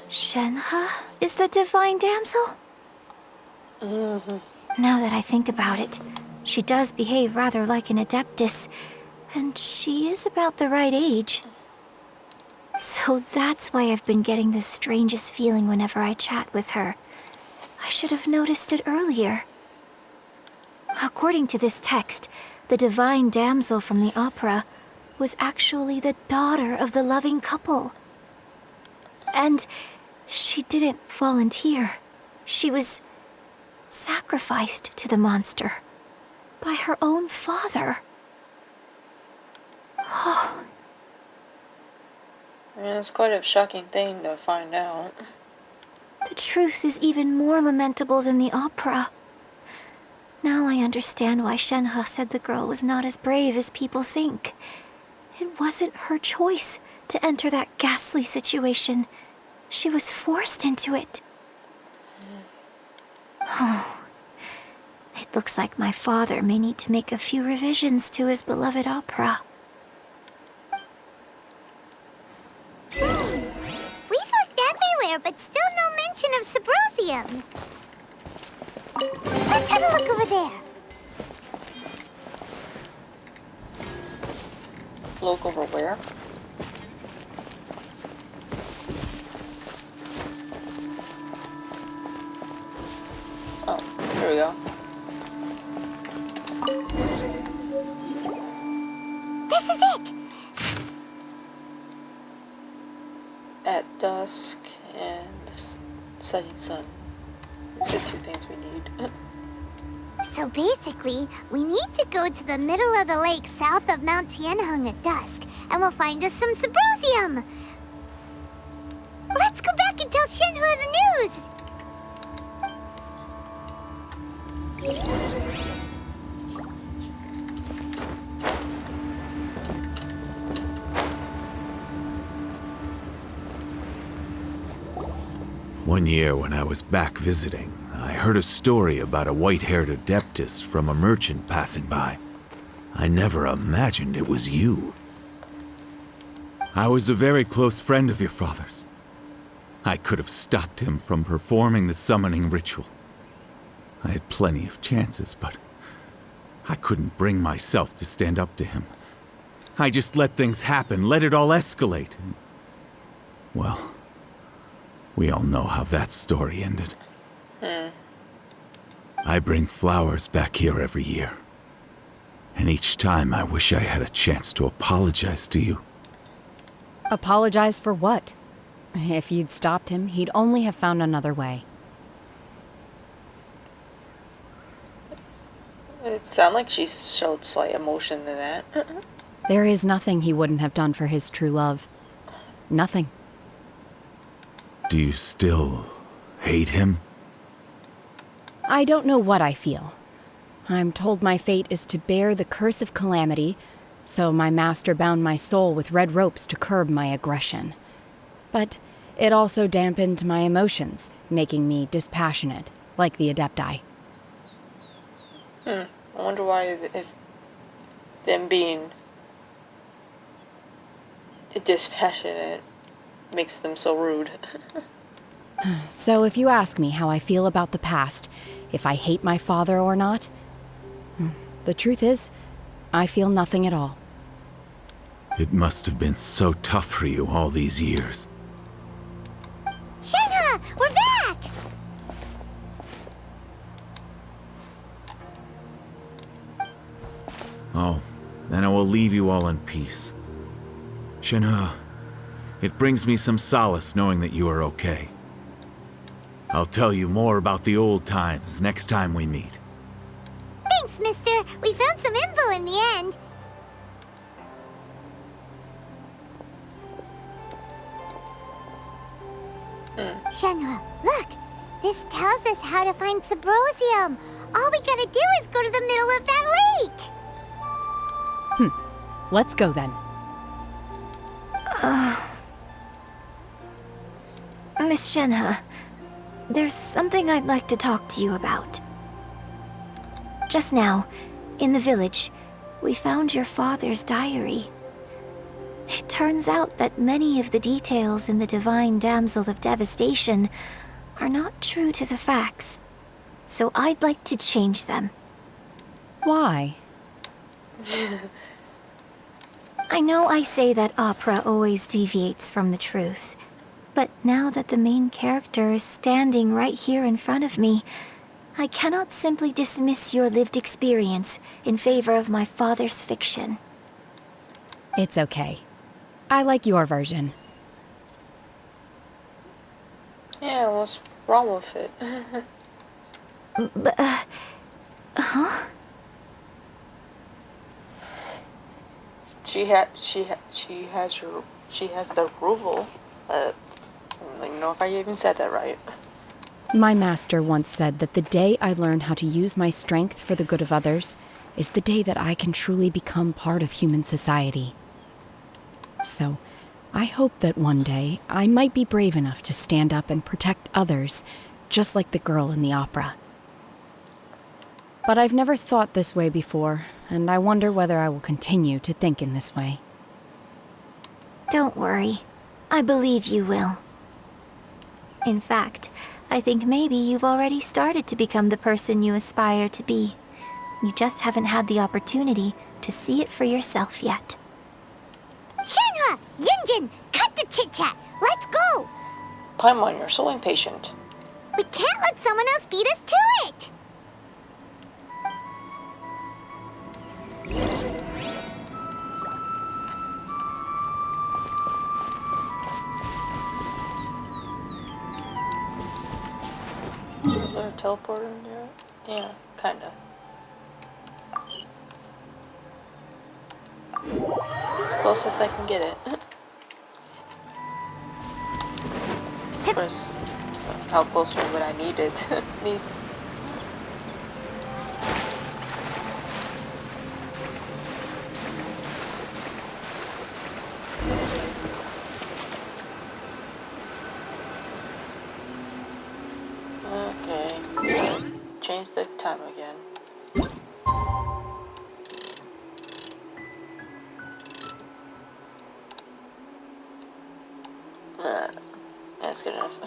Shenhe is the divine damsel? Now that I think about it, she does behave rather like an adeptus, and she is about the right age. So that's why I've been getting the strangest feeling whenever I chat with her. I should have noticed it earlier. According to this text, the divine damsel from the opera was actually the daughter of the loving couple. And she didn't volunteer. She was sacrificed to the monster by her own father. I mean, it's quite a shocking thing to find out. truth is even more lamentable than the opera. Now I understand why Shenhe said the girl was not as brave as people think. It wasn't her choice to enter that ghastly situation. She was forced into it. Oh, it looks like my father may need to make a few revisions to his beloved opera. We've looked everywhere, but still no mention of Subrosium. Let's have a look over there. Look over where? Oh, here we go. This is it! At dusk and setting sun. Those are the two things we need. So basically, we need to go to the middle of the lake south of Mount Tianheng at dusk, and we'll find us some Subrosium! Let's go back and tell Shenhe the news! One year when I was back visiting, I heard a story about a white-haired adeptus from a merchant passing by. I never imagined it was you. I was a very close friend of your father's. I could have stopped him from performing the summoning ritual. I had plenty of chances, but I couldn't bring myself to stand up to him. I just let things happen, let it all escalate. Well, we all know how that story ended. I bring flowers back here every year. And each time I wish I had a chance to apologize to you. Apologize for what? If you'd stopped him, he'd only have found another way. It sounded like she showed slight emotion to that. There is nothing he wouldn't have done for his true love. Nothing. Do you still hate him? I don't know what I feel. I'm told my fate is to bear the curse of calamity, so my master bound my soul with red ropes to curb my aggression. But it also dampened my emotions, making me dispassionate, like the Adepti. I wonder why, if them being dispassionate makes them so rude. So if you ask me how I feel about the past, if I hate my father or not, the truth is, I feel nothing at all. It must have been so tough for you all these years. Shenhe, we're back! Oh, then I will leave you all in peace. Shenhe, it brings me some solace knowing that you are okay. I'll tell you more about the old times next time we meet. Thanks, mister. We found some info in the end. Shenhe, look! This tells us how to find Subrosium. All we gotta do is go to the middle of that lake. Let's go then. Miss Shenhe, there's something I'd like to talk to you about. Just now, in the village, we found your father's diary. It turns out that many of the details in the Divine Damsel of Devastation are not true to the facts. So I'd like to change them. Why? I know I say that opera always deviates from the truth, but now that the main character is standing right here in front of me, I cannot simply dismiss your lived experience in favor of my father's fiction. It's okay. I like your version. Yeah, what's wrong with it? But, huh? She has the approval. I don't know if I even said that right. My master once said that the day I learn how to use my strength for the good of others is the day that I can truly become part of human society. So, I hope that one day I might be brave enough to stand up and protect others, just like the girl in the opera. But I've never thought this way before, and I wonder whether I will continue to think in this way. Don't worry. I believe you will. In fact, I think maybe you've already started to become the person you aspire to be. You just haven't had the opportunity to see it for yourself yet. Shenhua! Yunjin! Cut the chit-chat! Let's go! Paimon, you're so impatient. We can't let someone else beat us to it! Is there a teleporter in there? Yeah, kinda. As close as I can get it. Of course, how closer would I need it? Needs. Okay. Change the time again. That's good enough.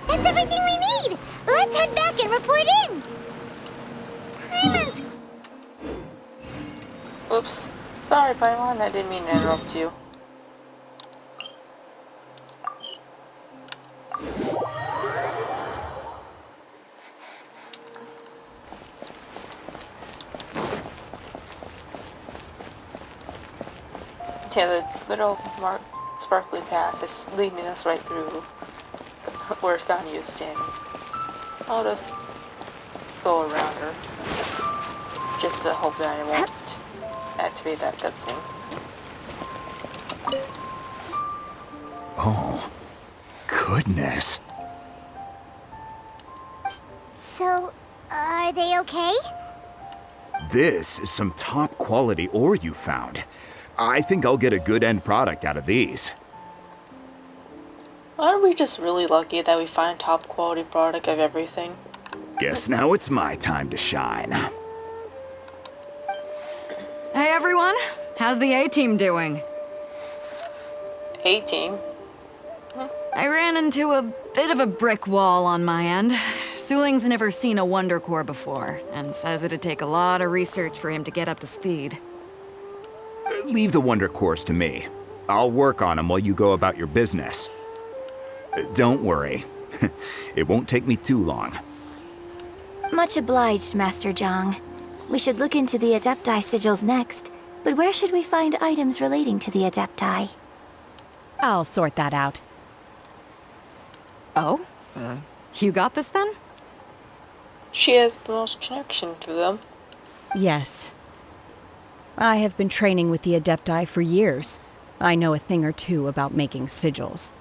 That's everything we need! Let's head back and report in! Paimon's... Oops. Sorry, Paimon. I didn't mean to interrupt you. Yeah, the little sparkly path is leading us right through where Ganyu is standing. I'll just go around her, just to hope that I won't activate that cutscene. Oh, goodness. So, are they okay? This is some top quality ore you found. I think I'll get a good end product out of these. Aren't we just really lucky that we find top quality product of everything? Guess now it's my time to shine. Hey everyone, how's the A-team doing? A-team? I ran into a bit of a brick wall on my end. Suling's never seen a Wonder Core before, and says it'd take a lot of research for him to get up to speed. Leave the Wonder Cores to me. I'll work on them while you go about your business. Don't worry. It won't take me too long. Much obliged, Master Zhang. We should look into the Adepti sigils next, but where should we find items relating to the Adepti? I'll sort that out. Oh? You got this then? She has the most connection to them. Yes. I have been training with the Adepti for years. I know a thing or two about making sigils.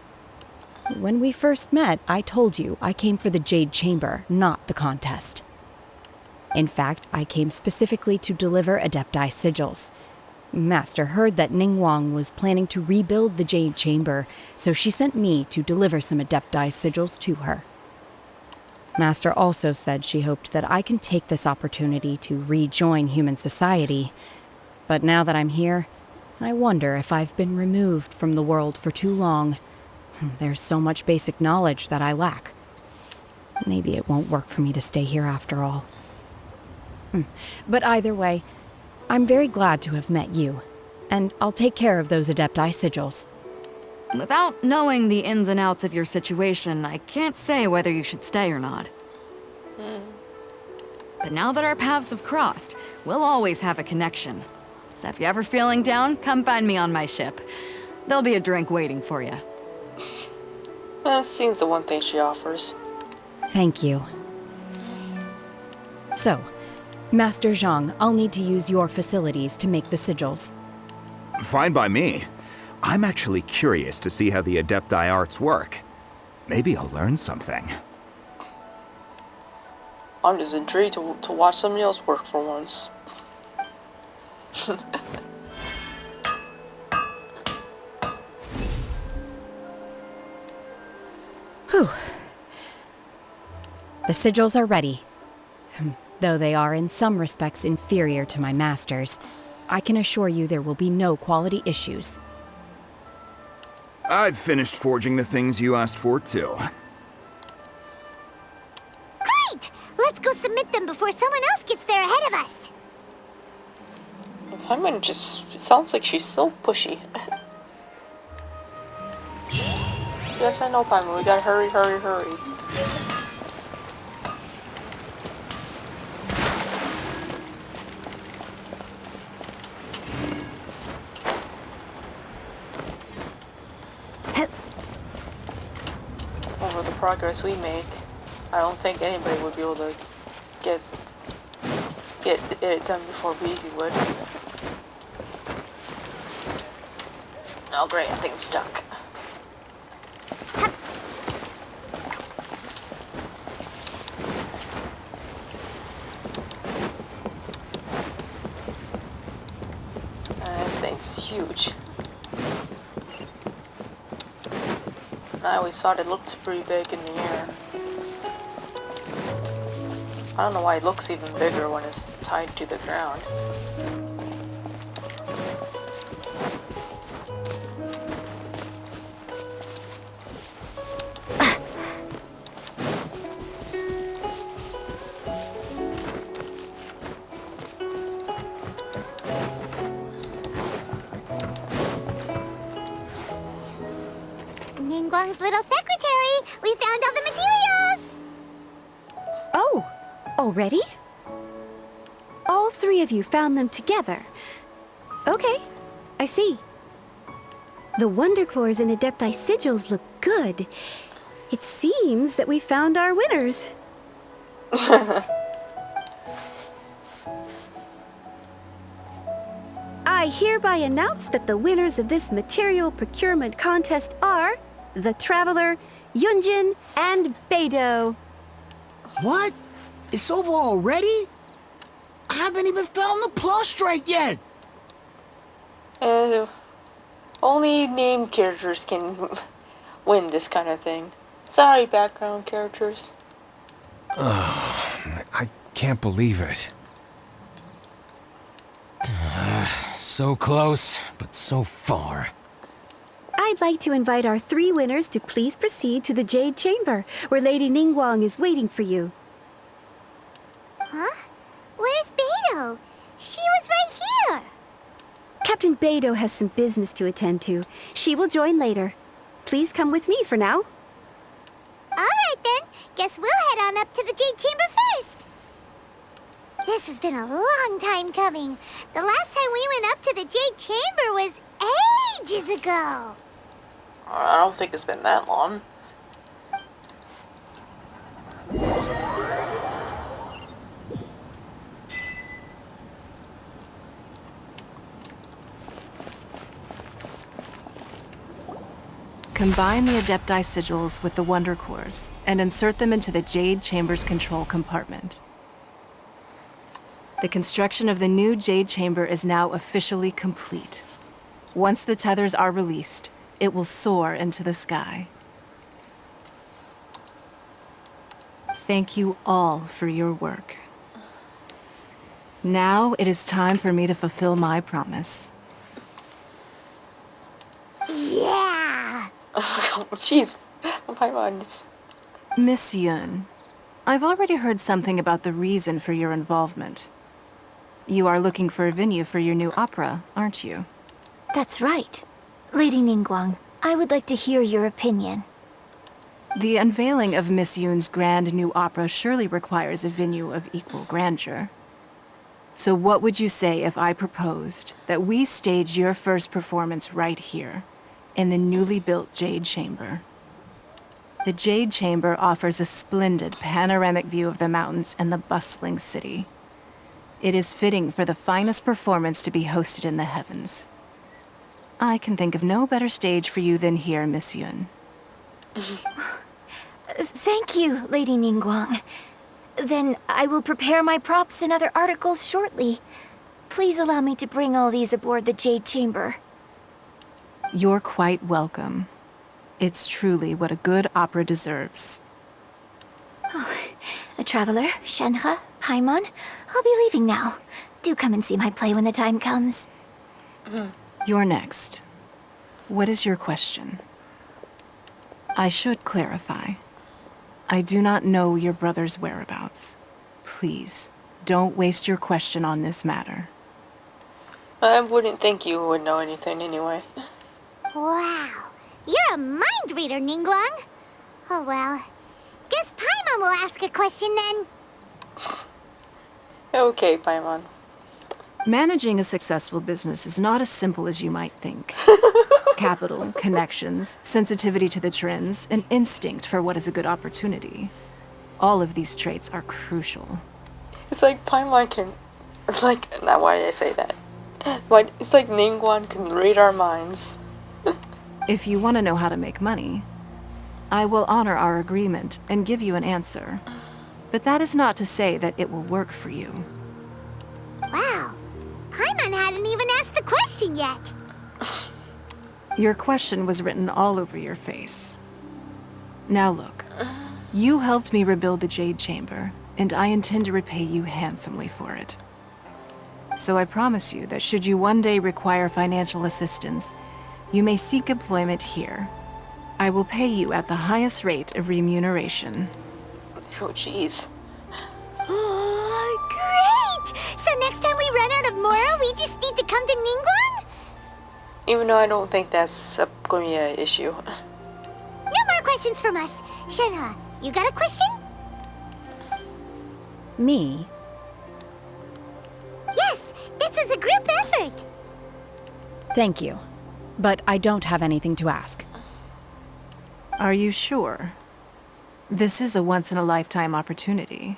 When we first met, I told you I came for the Jade Chamber, not the contest. In fact, I came specifically to deliver Adepti sigils. Master heard that Ningguang was planning to rebuild the Jade Chamber, so she sent me to deliver some Adepti sigils to her. Master also said she hoped that I can take this opportunity to rejoin human society. But now that I'm here, I wonder if I've been removed from the world for too long. There's so much basic knowledge that I lack. Maybe it won't work for me to stay here after all. But either way, I'm very glad to have met you, and I'll take care of those Adepti sigils. Without knowing the ins and outs of your situation, I can't say whether you should stay or not. But now that our paths have crossed, we'll always have a connection. So if you're ever feeling down, come find me on my ship. There'll be a drink waiting for you. That seems the one thing she offers. Thank you. So, Master Zhang, I'll need to use your facilities to make the sigils. Fine by me. I'm actually curious to see how the Adepti arts work. Maybe I'll learn something. I'm just intrigued to watch somebody else work for once. Whew. The sigils are ready. Though they are in some respects inferior to my master's, I can assure you there will be no quality issues. I've finished forging the things you asked for, too. Great! Let's go submit them before someone else gets there ahead of us. Paimon just... It sounds like she's so pushy. Yes, I know, Paimon. We gotta hurry, hurry, hurry. Over the progress we make, I don't think anybody would be able to get it done before we would. Oh great, I think I'm stuck. This thing's huge. I always thought it looked pretty big in the air. I don't know why it looks even bigger when it's tied to the ground. Ningguang's little secretary! We found all the materials! Oh, already? All three of you found them together. Okay, I see. The Wonder Cores and Adepti sigils look good. It seems that we found our winners. I hereby announce that the winners of this material procurement contest are the Traveler, Yunjin, and Beidou. What? It's over already? I haven't even found the prostrate yet! Only named characters can win this kind of thing. Sorry, background characters. I can't believe it. So close, but so far. I'd like to invite our three winners to please proceed to the Jade Chamber, where Lady Ningguang is waiting for you. Huh? Where's Beidou? She was right here! Captain Beidou has some business to attend to. She will join later. Please come with me for now. Alright then, guess we'll head on up to the Jade Chamber first. This has been a long time coming. The last time we went up to the Jade Chamber was ages ago. I don't think it's been that long. Combine the Adepti sigils with the Wonder Cores and insert them into the Jade Chamber's control compartment. The construction of the new Jade Chamber is now officially complete. Once the tethers are released, it will soar into the sky. Thank you all for your work. Now it is time for me to fulfill my promise. Yeah! Oh, jeez. My mind's... Miss Yun, I've already heard something about the reason for your involvement. You are looking for a venue for your new opera, aren't you? That's right. Lady Ningguang, I would like to hear your opinion. The unveiling of Miss Yoon's grand new opera surely requires a venue of equal grandeur. So what would you say if I proposed that we stage your first performance right here, in the newly built Jade Chamber? The Jade Chamber offers a splendid panoramic view of the mountains and the bustling city. It is fitting for the finest performance to be hosted in the heavens. I can think of no better stage for you than here, Miss Yun. Thank you, Lady Ningguang. Then I will prepare my props and other articles shortly. Please allow me to bring all these aboard the Jade Chamber. You're quite welcome. It's truly what a good opera deserves. A traveler, Shenhe, Paimon, I'll be leaving now. Do come and see my play when the time comes. You're next. What is your question? I should clarify. I do not know your brother's whereabouts. Please, don't waste your question on this matter. I wouldn't think you would know anything anyway. Wow. You're a mind reader, Ningguang. Oh well. Guess Paimon will ask a question then. Okay, Paimon. Managing a successful business is not as simple as you might think. Capital, connections, sensitivity to the trends, and instinct for what is a good opportunity. All of these traits are crucial. It's like Paimon can... It's like... Now, why did I say that? But it's like Ningguang can read our minds. If you want to know how to make money, I will honor our agreement and give you an answer. But that is not to say that it will work for you. Wow. Paimon hadn't even asked the question yet. Your question was written all over your face. Now look, you helped me rebuild the Jade Chamber, and I intend to repay you handsomely for it. So I promise you that should you one day require financial assistance, you may seek employment here. I will pay you at the highest rate of remuneration. Oh, jeez. Great! So next time we run out of Mora, we just need to come to Ningguang? Even though I don't think that's going to be an issue. No more questions from us. Shenhe, you got a question? Me? Yes, this is a group effort. Thank you. But I don't have anything to ask. Are you sure? This is a once-in-a-lifetime opportunity.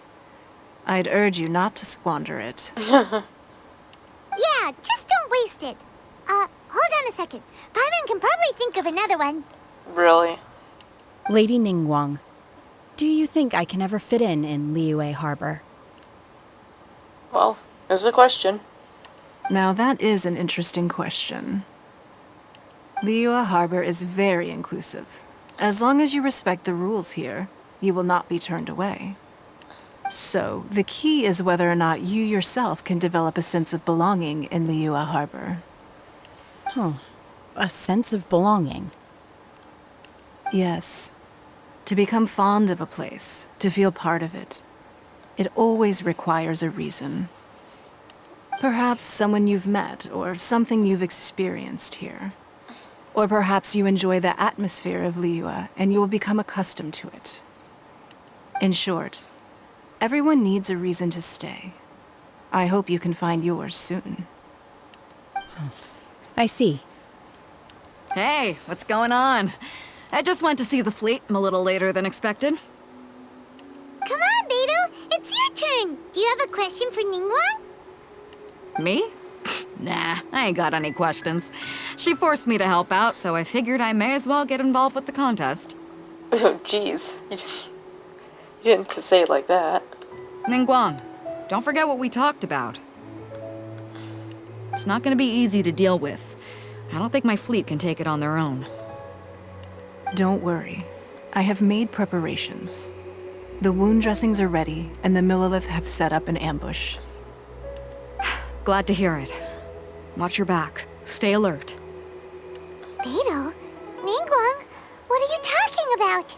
I'd urge you not to squander it. Yeah, just don't waste it. Hold on a second. Paimon can probably think of another one. Really? Lady Ningguang, do you think I can ever fit in Liyue Harbor? Well, there's a question. Now that is an interesting question. Liyue Harbor is very inclusive. As long as you respect the rules here, you will not be turned away. So, the key is whether or not you yourself can develop a sense of belonging in Liyue Harbor. Huh. A sense of belonging. Yes. To become fond of a place, to feel part of it, it always requires a reason. Perhaps someone you've met, or something you've experienced here. Or perhaps you enjoy the atmosphere of Liyue, and you will become accustomed to it. In short, everyone needs a reason to stay. I hope you can find yours soon. I see. Hey, what's going on? I just went to see the fleet. I'm a little later than expected. Come on, Beidou. It's your turn. Do you have a question for Ningguang? Me? Nah, I ain't got any questions. She forced me to help out, so I figured I may as well get involved with the contest. Oh, jeez. You didn't say it like that. Ningguang, don't forget what we talked about. It's not gonna be easy to deal with. I don't think my fleet can take it on their own. Don't worry. I have made preparations. The wound dressings are ready, and the Millilith have set up an ambush. Glad to hear it. Watch your back. Stay alert. Beidou? Ningguang? What are you talking about?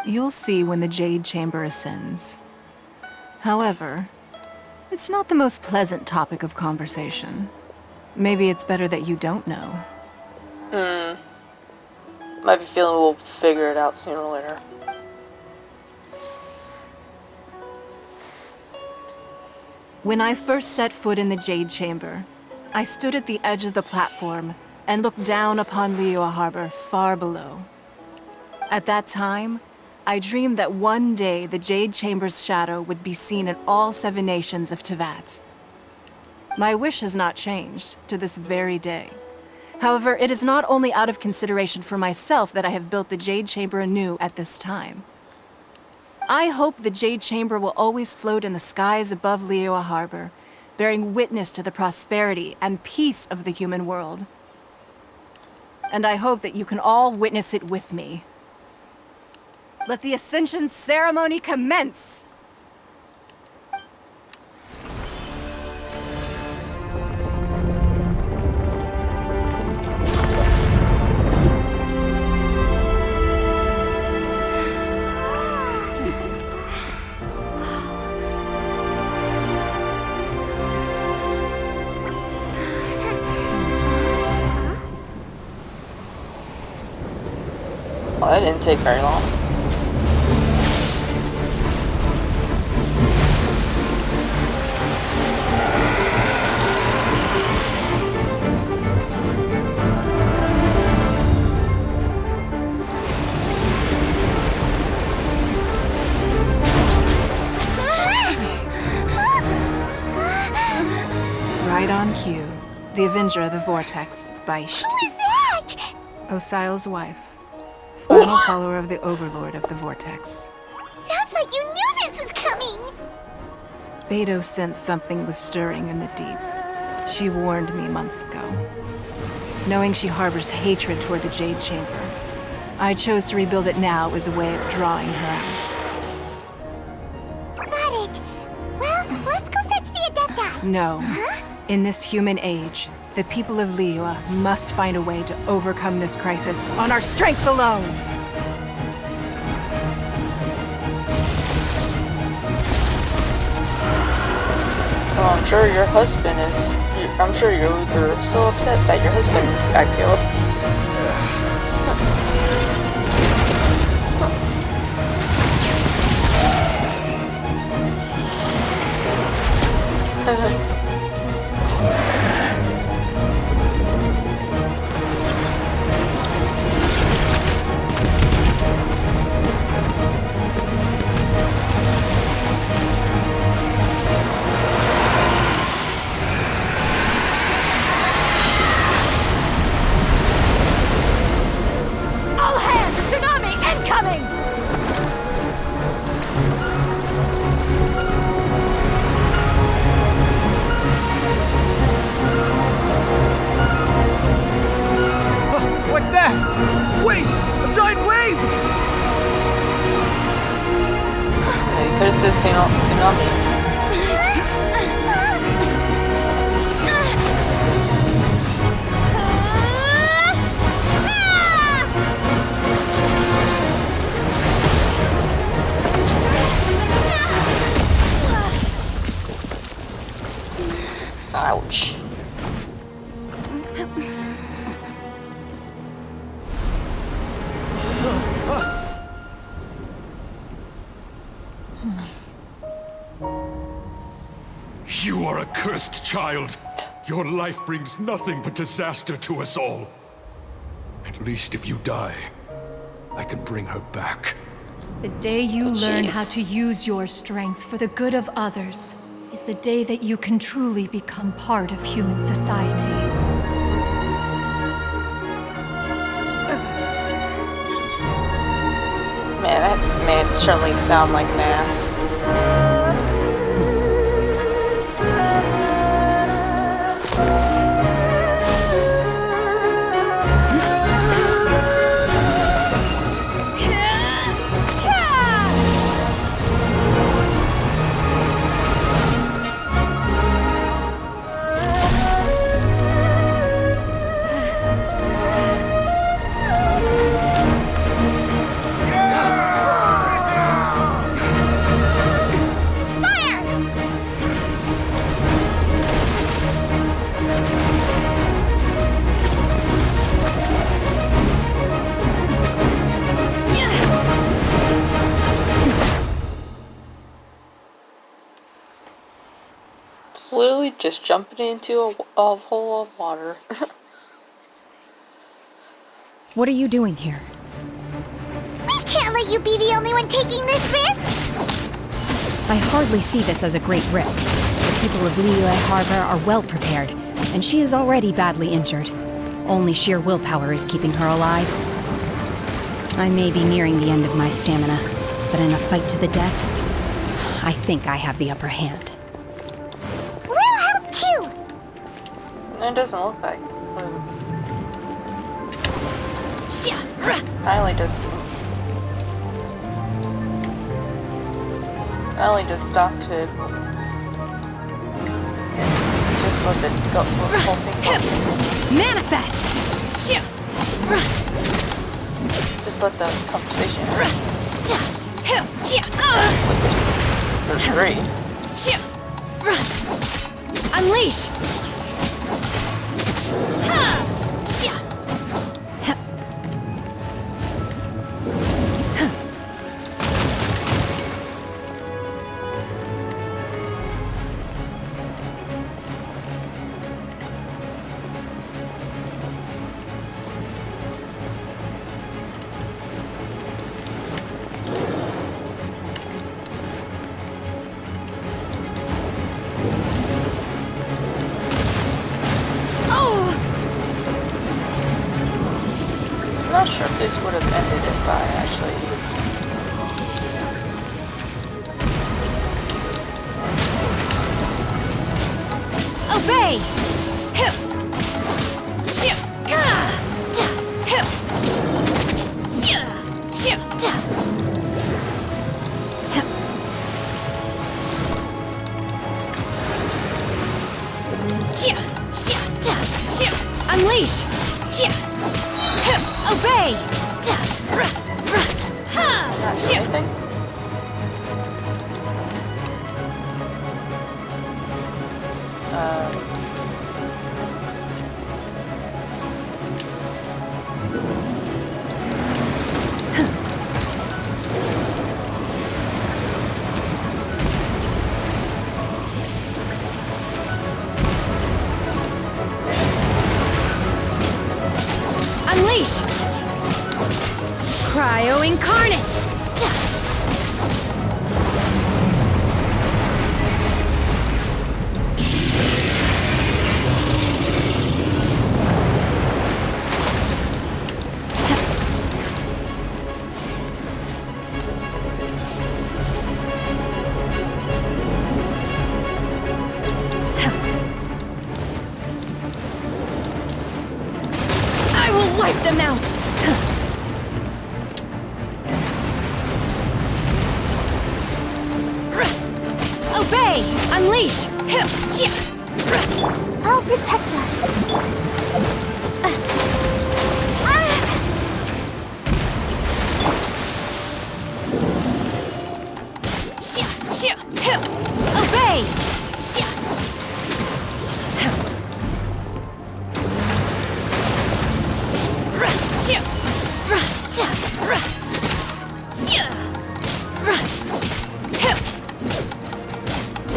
You'll see when the Jade Chamber ascends. However, It's not the most pleasant topic of conversation. Maybe it's better that you don't know. Might be feeling we'll figure it out sooner or later. When I first set foot in the Jade Chamber, I stood at the edge of the platform and looked down upon Liyue Harbor far below. At that time, I dreamed that one day the Jade Chamber's shadow would be seen in all 7 nations of Tevat. My wish has not changed to this very day. However, it is not only out of consideration for myself that I have built the Jade Chamber anew at this time. I hope the Jade Chamber will always float in the skies above Liyue Harbor, bearing witness to the prosperity and peace of the human world. And I hope that you can all witness it with me. Let the Ascension ceremony commence! Well, that didn't take very long. Right on cue. The Avenger of the Vortex, Beisht. Who is that? Osial's wife. Final follower of the Overlord of the Vortex. Sounds like you knew this was coming. Beidou sensed something was stirring in the deep. She warned me months ago. Knowing she harbors hatred toward the Jade Chamber, I chose to rebuild it now as a way of drawing her out. Got it. Well, let's go fetch the Adepta. No. In this human age, the people of Liyue must find a way to overcome this crisis on our strength alone! Well, I'm sure your husband is... I'm sure you're so upset that your husband got killed. All hands! Tsunami incoming! What's that? Wait! A giant wave! Yeah, you could have said tsunami. Ouch. You are a cursed child. Your life brings nothing but disaster to us all. At least if you die, I can bring her back. The day you learn Jeez. how to use your strength for the good of others is the day that you can truly become part of human society. Man, that man certainly sound like an ass. literally just jumping into a hole of water. What are you doing here? We can't let you be the only one taking this risk! I hardly see this as a great risk. The people of Liyue Harbor are well prepared, and she is already badly injured. Only sheer willpower is keeping her alive. I may be nearing the end of my stamina, but in a fight to the death, I think I have the upper hand. We'll help too! No, it doesn't look like. Finally does stop to just let the whole thing go. Manifest! Just let the conversation happen. There's 3. Unleash! I'm not sure if this would have ended if I actually... Obey! Unleash! Obey! Not do anything? Unleash! Cryo Incarnate! I will wipe them out! Obey! Unleash! I'll protect us. Obey!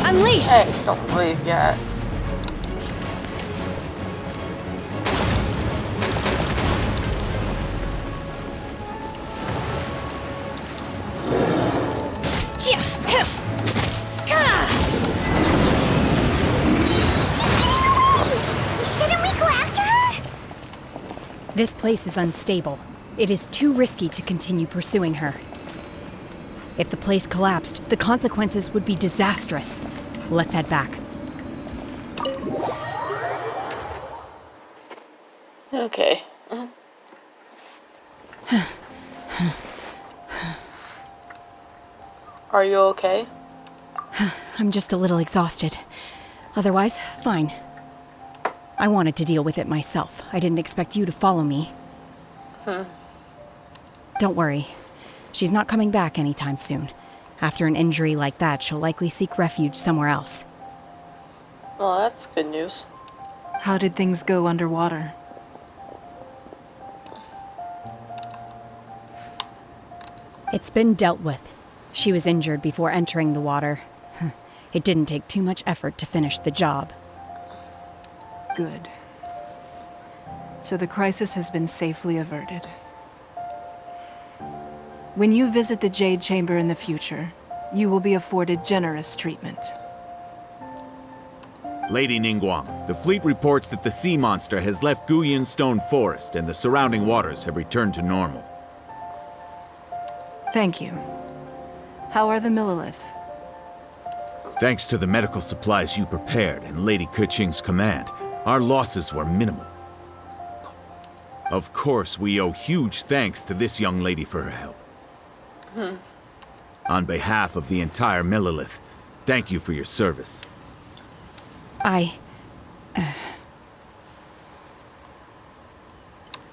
Unleash! Hey, don't leave yet. Shouldn't we go after her? This place is unstable. It is too risky to continue pursuing her. If the place collapsed, the consequences would be disastrous. Let's head back. Okay. Are you okay? I'm just a little exhausted. Otherwise, fine. I wanted to deal with it myself. I didn't expect you to follow me. Don't worry. She's not coming back anytime soon. After an injury like that, she'll likely seek refuge somewhere else. Well, that's good news. How did things go underwater? It's been dealt with. She was injured before entering the water. It didn't take too much effort to finish the job. Good. So the crisis has been safely averted. When you visit the Jade Chamber in the future, you will be afforded generous treatment. Lady Ningguang, the fleet reports that the sea monster has left Guyan Stone Forest and the surrounding waters have returned to normal. Thank you. How are the Millilith? Thanks to the medical supplies you prepared and Lady Keqing's command, our losses were minimal. Of course, we owe huge thanks to this young lady for her help. On behalf of the entire Millilith, thank you for your service.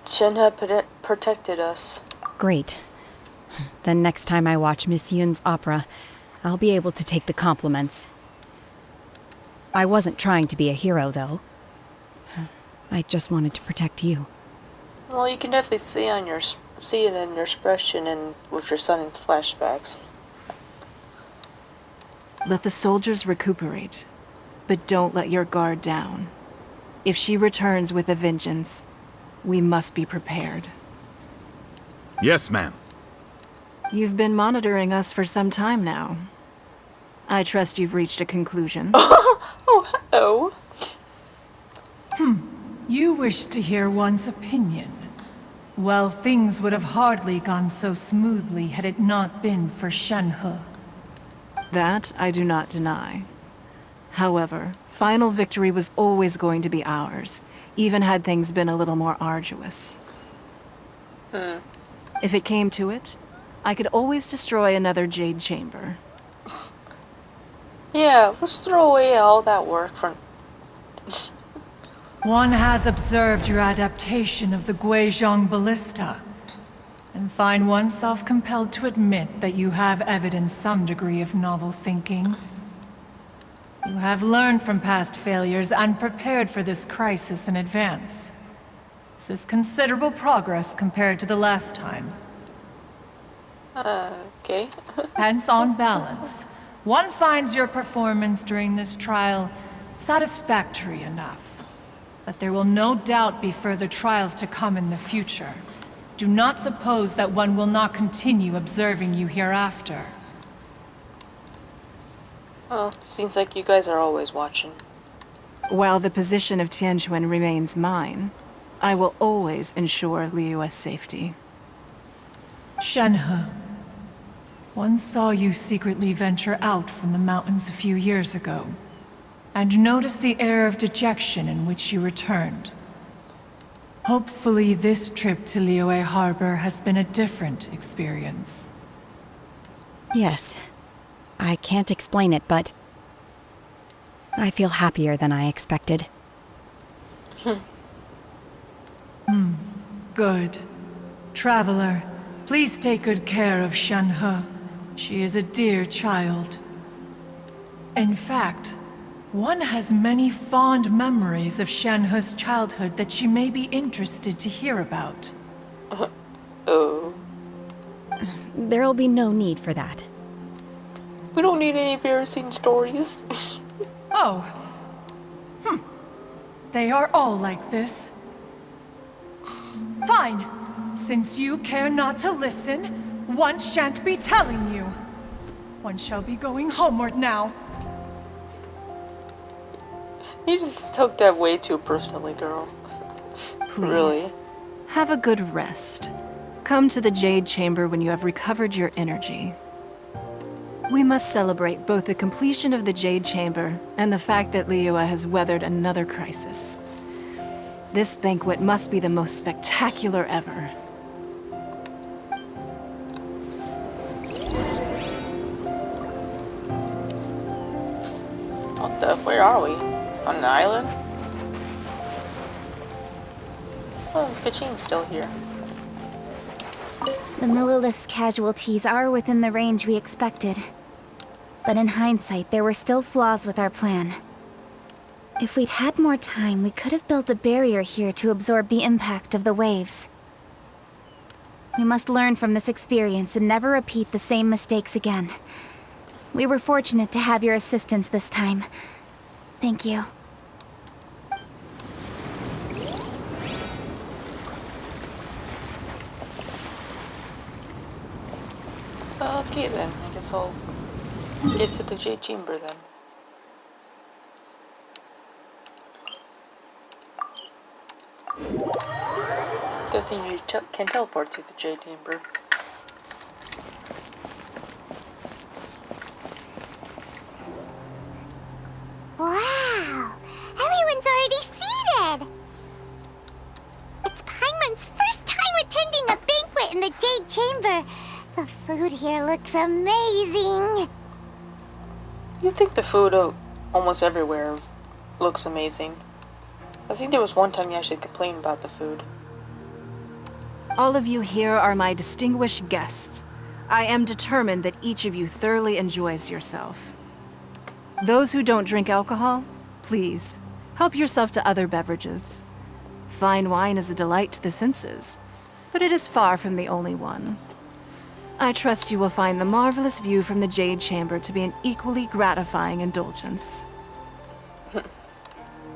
Shenhe protected us. Great. Then next time I watch Miss Yun's opera, I'll be able to take the compliments. I wasn't trying to be a hero, though. I just wanted to protect you. Well, you can definitely see it in your expression and with your son's flashbacks. Let the soldiers recuperate, but don't let your guard down. If she returns with a vengeance, we must be prepared. Yes, ma'am. You've been monitoring us for some time now. I trust you've reached a conclusion. Oh, hello. You wish to hear one's opinion. Well, things would have hardly gone so smoothly had it not been for Shenhe. That I do not deny. However, final victory was always going to be ours, even had things been a little more arduous. If it came to it, I could always destroy another Jade Chamber. Yeah, let's throw away all that work from... One has observed your adaptation of the Guizhong ballista, and find oneself compelled to admit that you have evidenced some degree of novel thinking. You have learned from past failures and prepared for this crisis in advance. This is considerable progress compared to the last time. Okay. Hence, on balance, one finds your performance during this trial satisfactory enough. But there will no doubt be further trials to come in the future. Do not suppose that one will not continue observing you hereafter. Well, seems like you guys are always watching. While the position of Tianquan remains mine, I will always ensure Liyue's safety. Shenhe, one saw you secretly venture out from the mountains a few years ago, and noticed the air of dejection in which you returned. Hopefully this trip to Liyue Harbor has been a different experience. Yes. I can't explain it, but I feel happier than I expected. Good. Traveler, please take good care of Shenhe. She is a dear child. In fact, one has many fond memories of Shenhe's childhood that she may be interested to hear about. Oh. There'll be no need for that. We don't need any embarrassing stories. Oh. They are all like this. Fine. Since you care not to listen, one shan't be telling you. One shall be going homeward now. You just took that way too personally, girl. Please. Really? Have a good rest. Come to the Jade Chamber when you have recovered your energy. We must celebrate both the completion of the Jade Chamber and the fact that Liyue has weathered another crisis. This banquet must be the most spectacular ever. What the? Where are we? On an island? Oh, Keqing's still here. The Millilith's casualties are within the range we expected. But in hindsight, there were still flaws with our plan. If we'd had more time, we could have built a barrier here to absorb the impact of the waves. We must learn from this experience and never repeat the same mistakes again. We were fortunate to have your assistance this time. Thank you. Okay then, I guess I'll get to the Jade Chamber then. Good thing you can teleport to the Jade Chamber. Wow! Everyone's already seated! It's Paimon's first time attending a banquet in the Jade Chamber. The food here looks amazing. You think the food almost everywhere looks amazing. I think there was one time you actually complained about the food. All of you here are my distinguished guests. I am determined that each of you thoroughly enjoys yourself. Those who don't drink alcohol, please, help yourself to other beverages. Fine wine is a delight to the senses, but it is far from the only one. I trust you will find the marvelous view from the Jade Chamber to be an equally gratifying indulgence.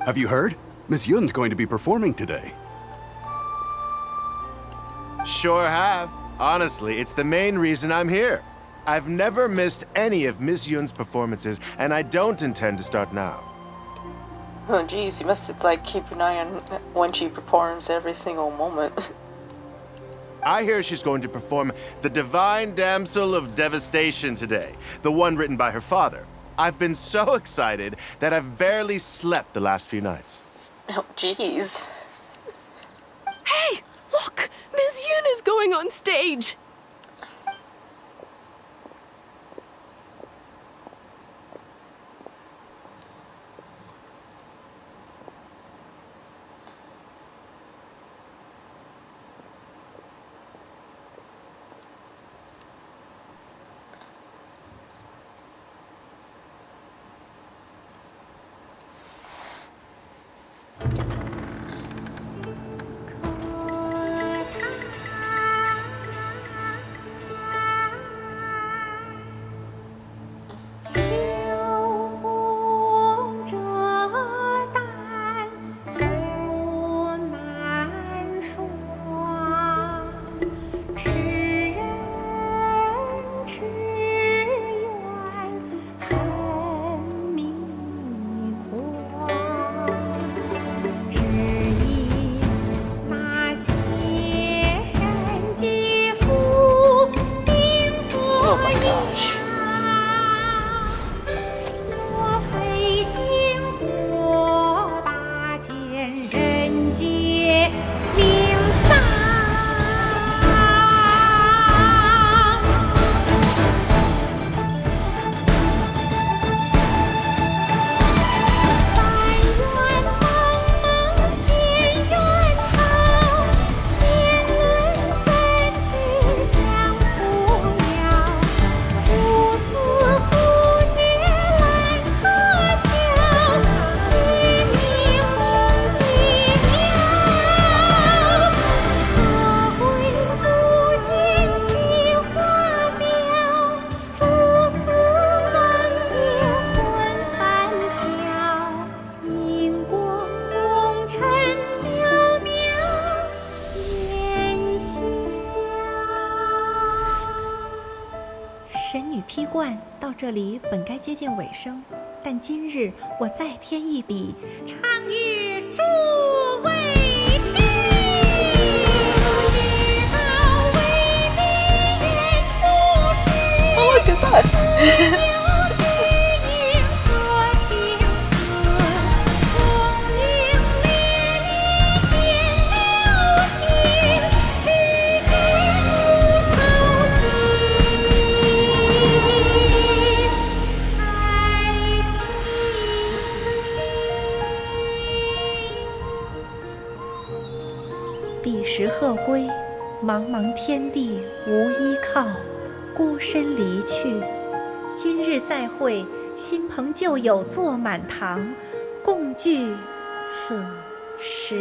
Have you heard? Miss Yun's going to be performing today. Sure have. Honestly, it's the main reason I'm here. I've never missed any of Miss Yun's performances, and I don't intend to start now. Oh geez, you must like keep an eye on when she performs every single moment. I hear she's going to perform The Divine Damsel of Devastation today, the one written by her father. I've been so excited that I've barely slept the last few nights. Oh jeez. Hey, look! Miss Yun is going on stage! Oh my gosh.批冠到这里本该接近尾声，但今日我再添一笔，唱与诸位听。Oh look, it's us.时鹤归，茫茫天地无依靠，孤身离去。今日再会，新朋旧友坐满堂，共聚此时。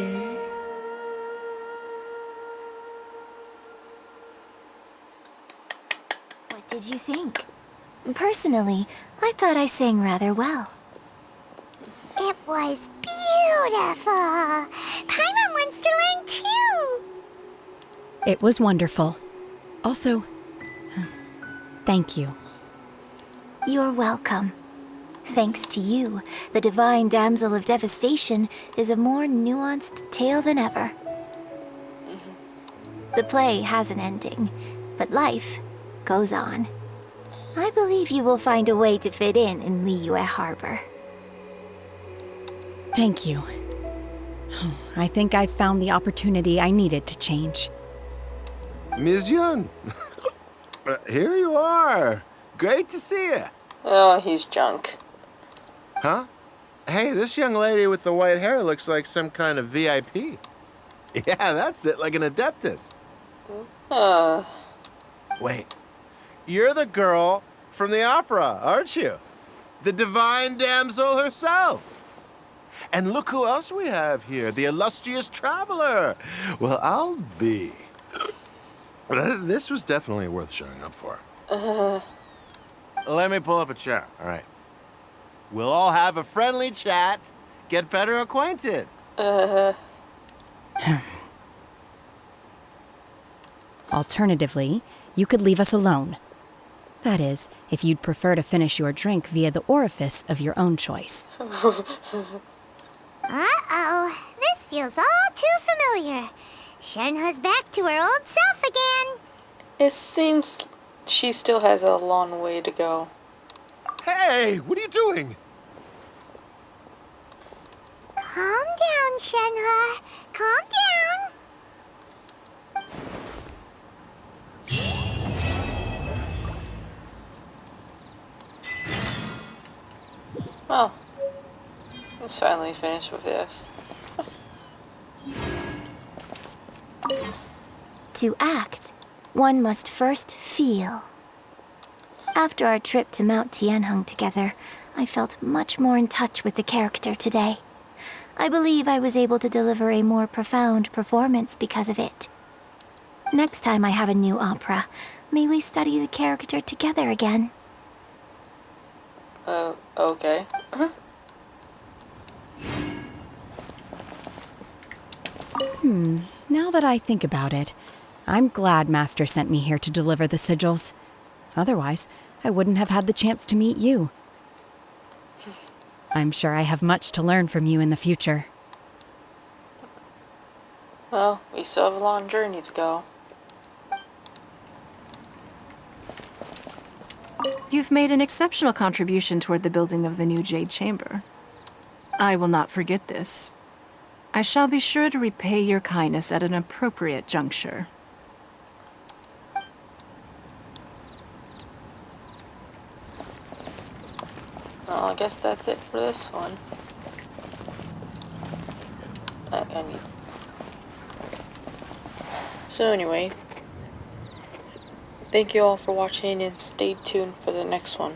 What did you think? Personally, I thought I sang rather well. It was beautiful. Paimon wants to learn too. It was wonderful. Also, thank you. You're welcome. Thanks to you, the Divine Damsel of Devastation is a more nuanced tale than ever. The play has an ending, but life goes on. I believe you will find a way to fit in Liyue Harbor. Thank you. I think I've found the opportunity I needed to change. Ms. Yun, here you are. Great to see you. Oh, he's junk. Huh? Hey, this young lady with the white hair looks like some kind of VIP. Yeah, that's it, like an Adeptus. Wait, you're the girl from the opera, aren't you? The Divine Damsel herself. And look who else we have here, the illustrious traveler. Well, I'll be. This was definitely worth showing up for. Let me pull up a chair, all right. We'll all have a friendly chat, get better acquainted. Alternatively, you could leave us alone. That is, if you'd prefer to finish your drink via the orifice of your own choice. Uh-oh, this feels all too familiar. Shenhe's back to her old self again. It seems she still has a long way to go. Hey, what are you doing? Calm down, Shenhe. Calm down. Well, let's finally finish with this. To act, one must first feel. After our trip to Mount Tianheng together, I felt much more in touch with the character today. I believe I was able to deliver a more profound performance because of it. Next time I have a new opera, may we study the character together again? Okay. Now that I think about it, I'm glad Master sent me here to deliver the sigils. Otherwise, I wouldn't have had the chance to meet you. I'm sure I have much to learn from you in the future. Well, we still have a long journey to go. You've made an exceptional contribution toward the building of the new Jade Chamber. I will not forget this. I shall be sure to repay your kindness at an appropriate juncture. Well, I guess that's it for this one. I need... So anyway, thank you all for watching and stay tuned for the next one.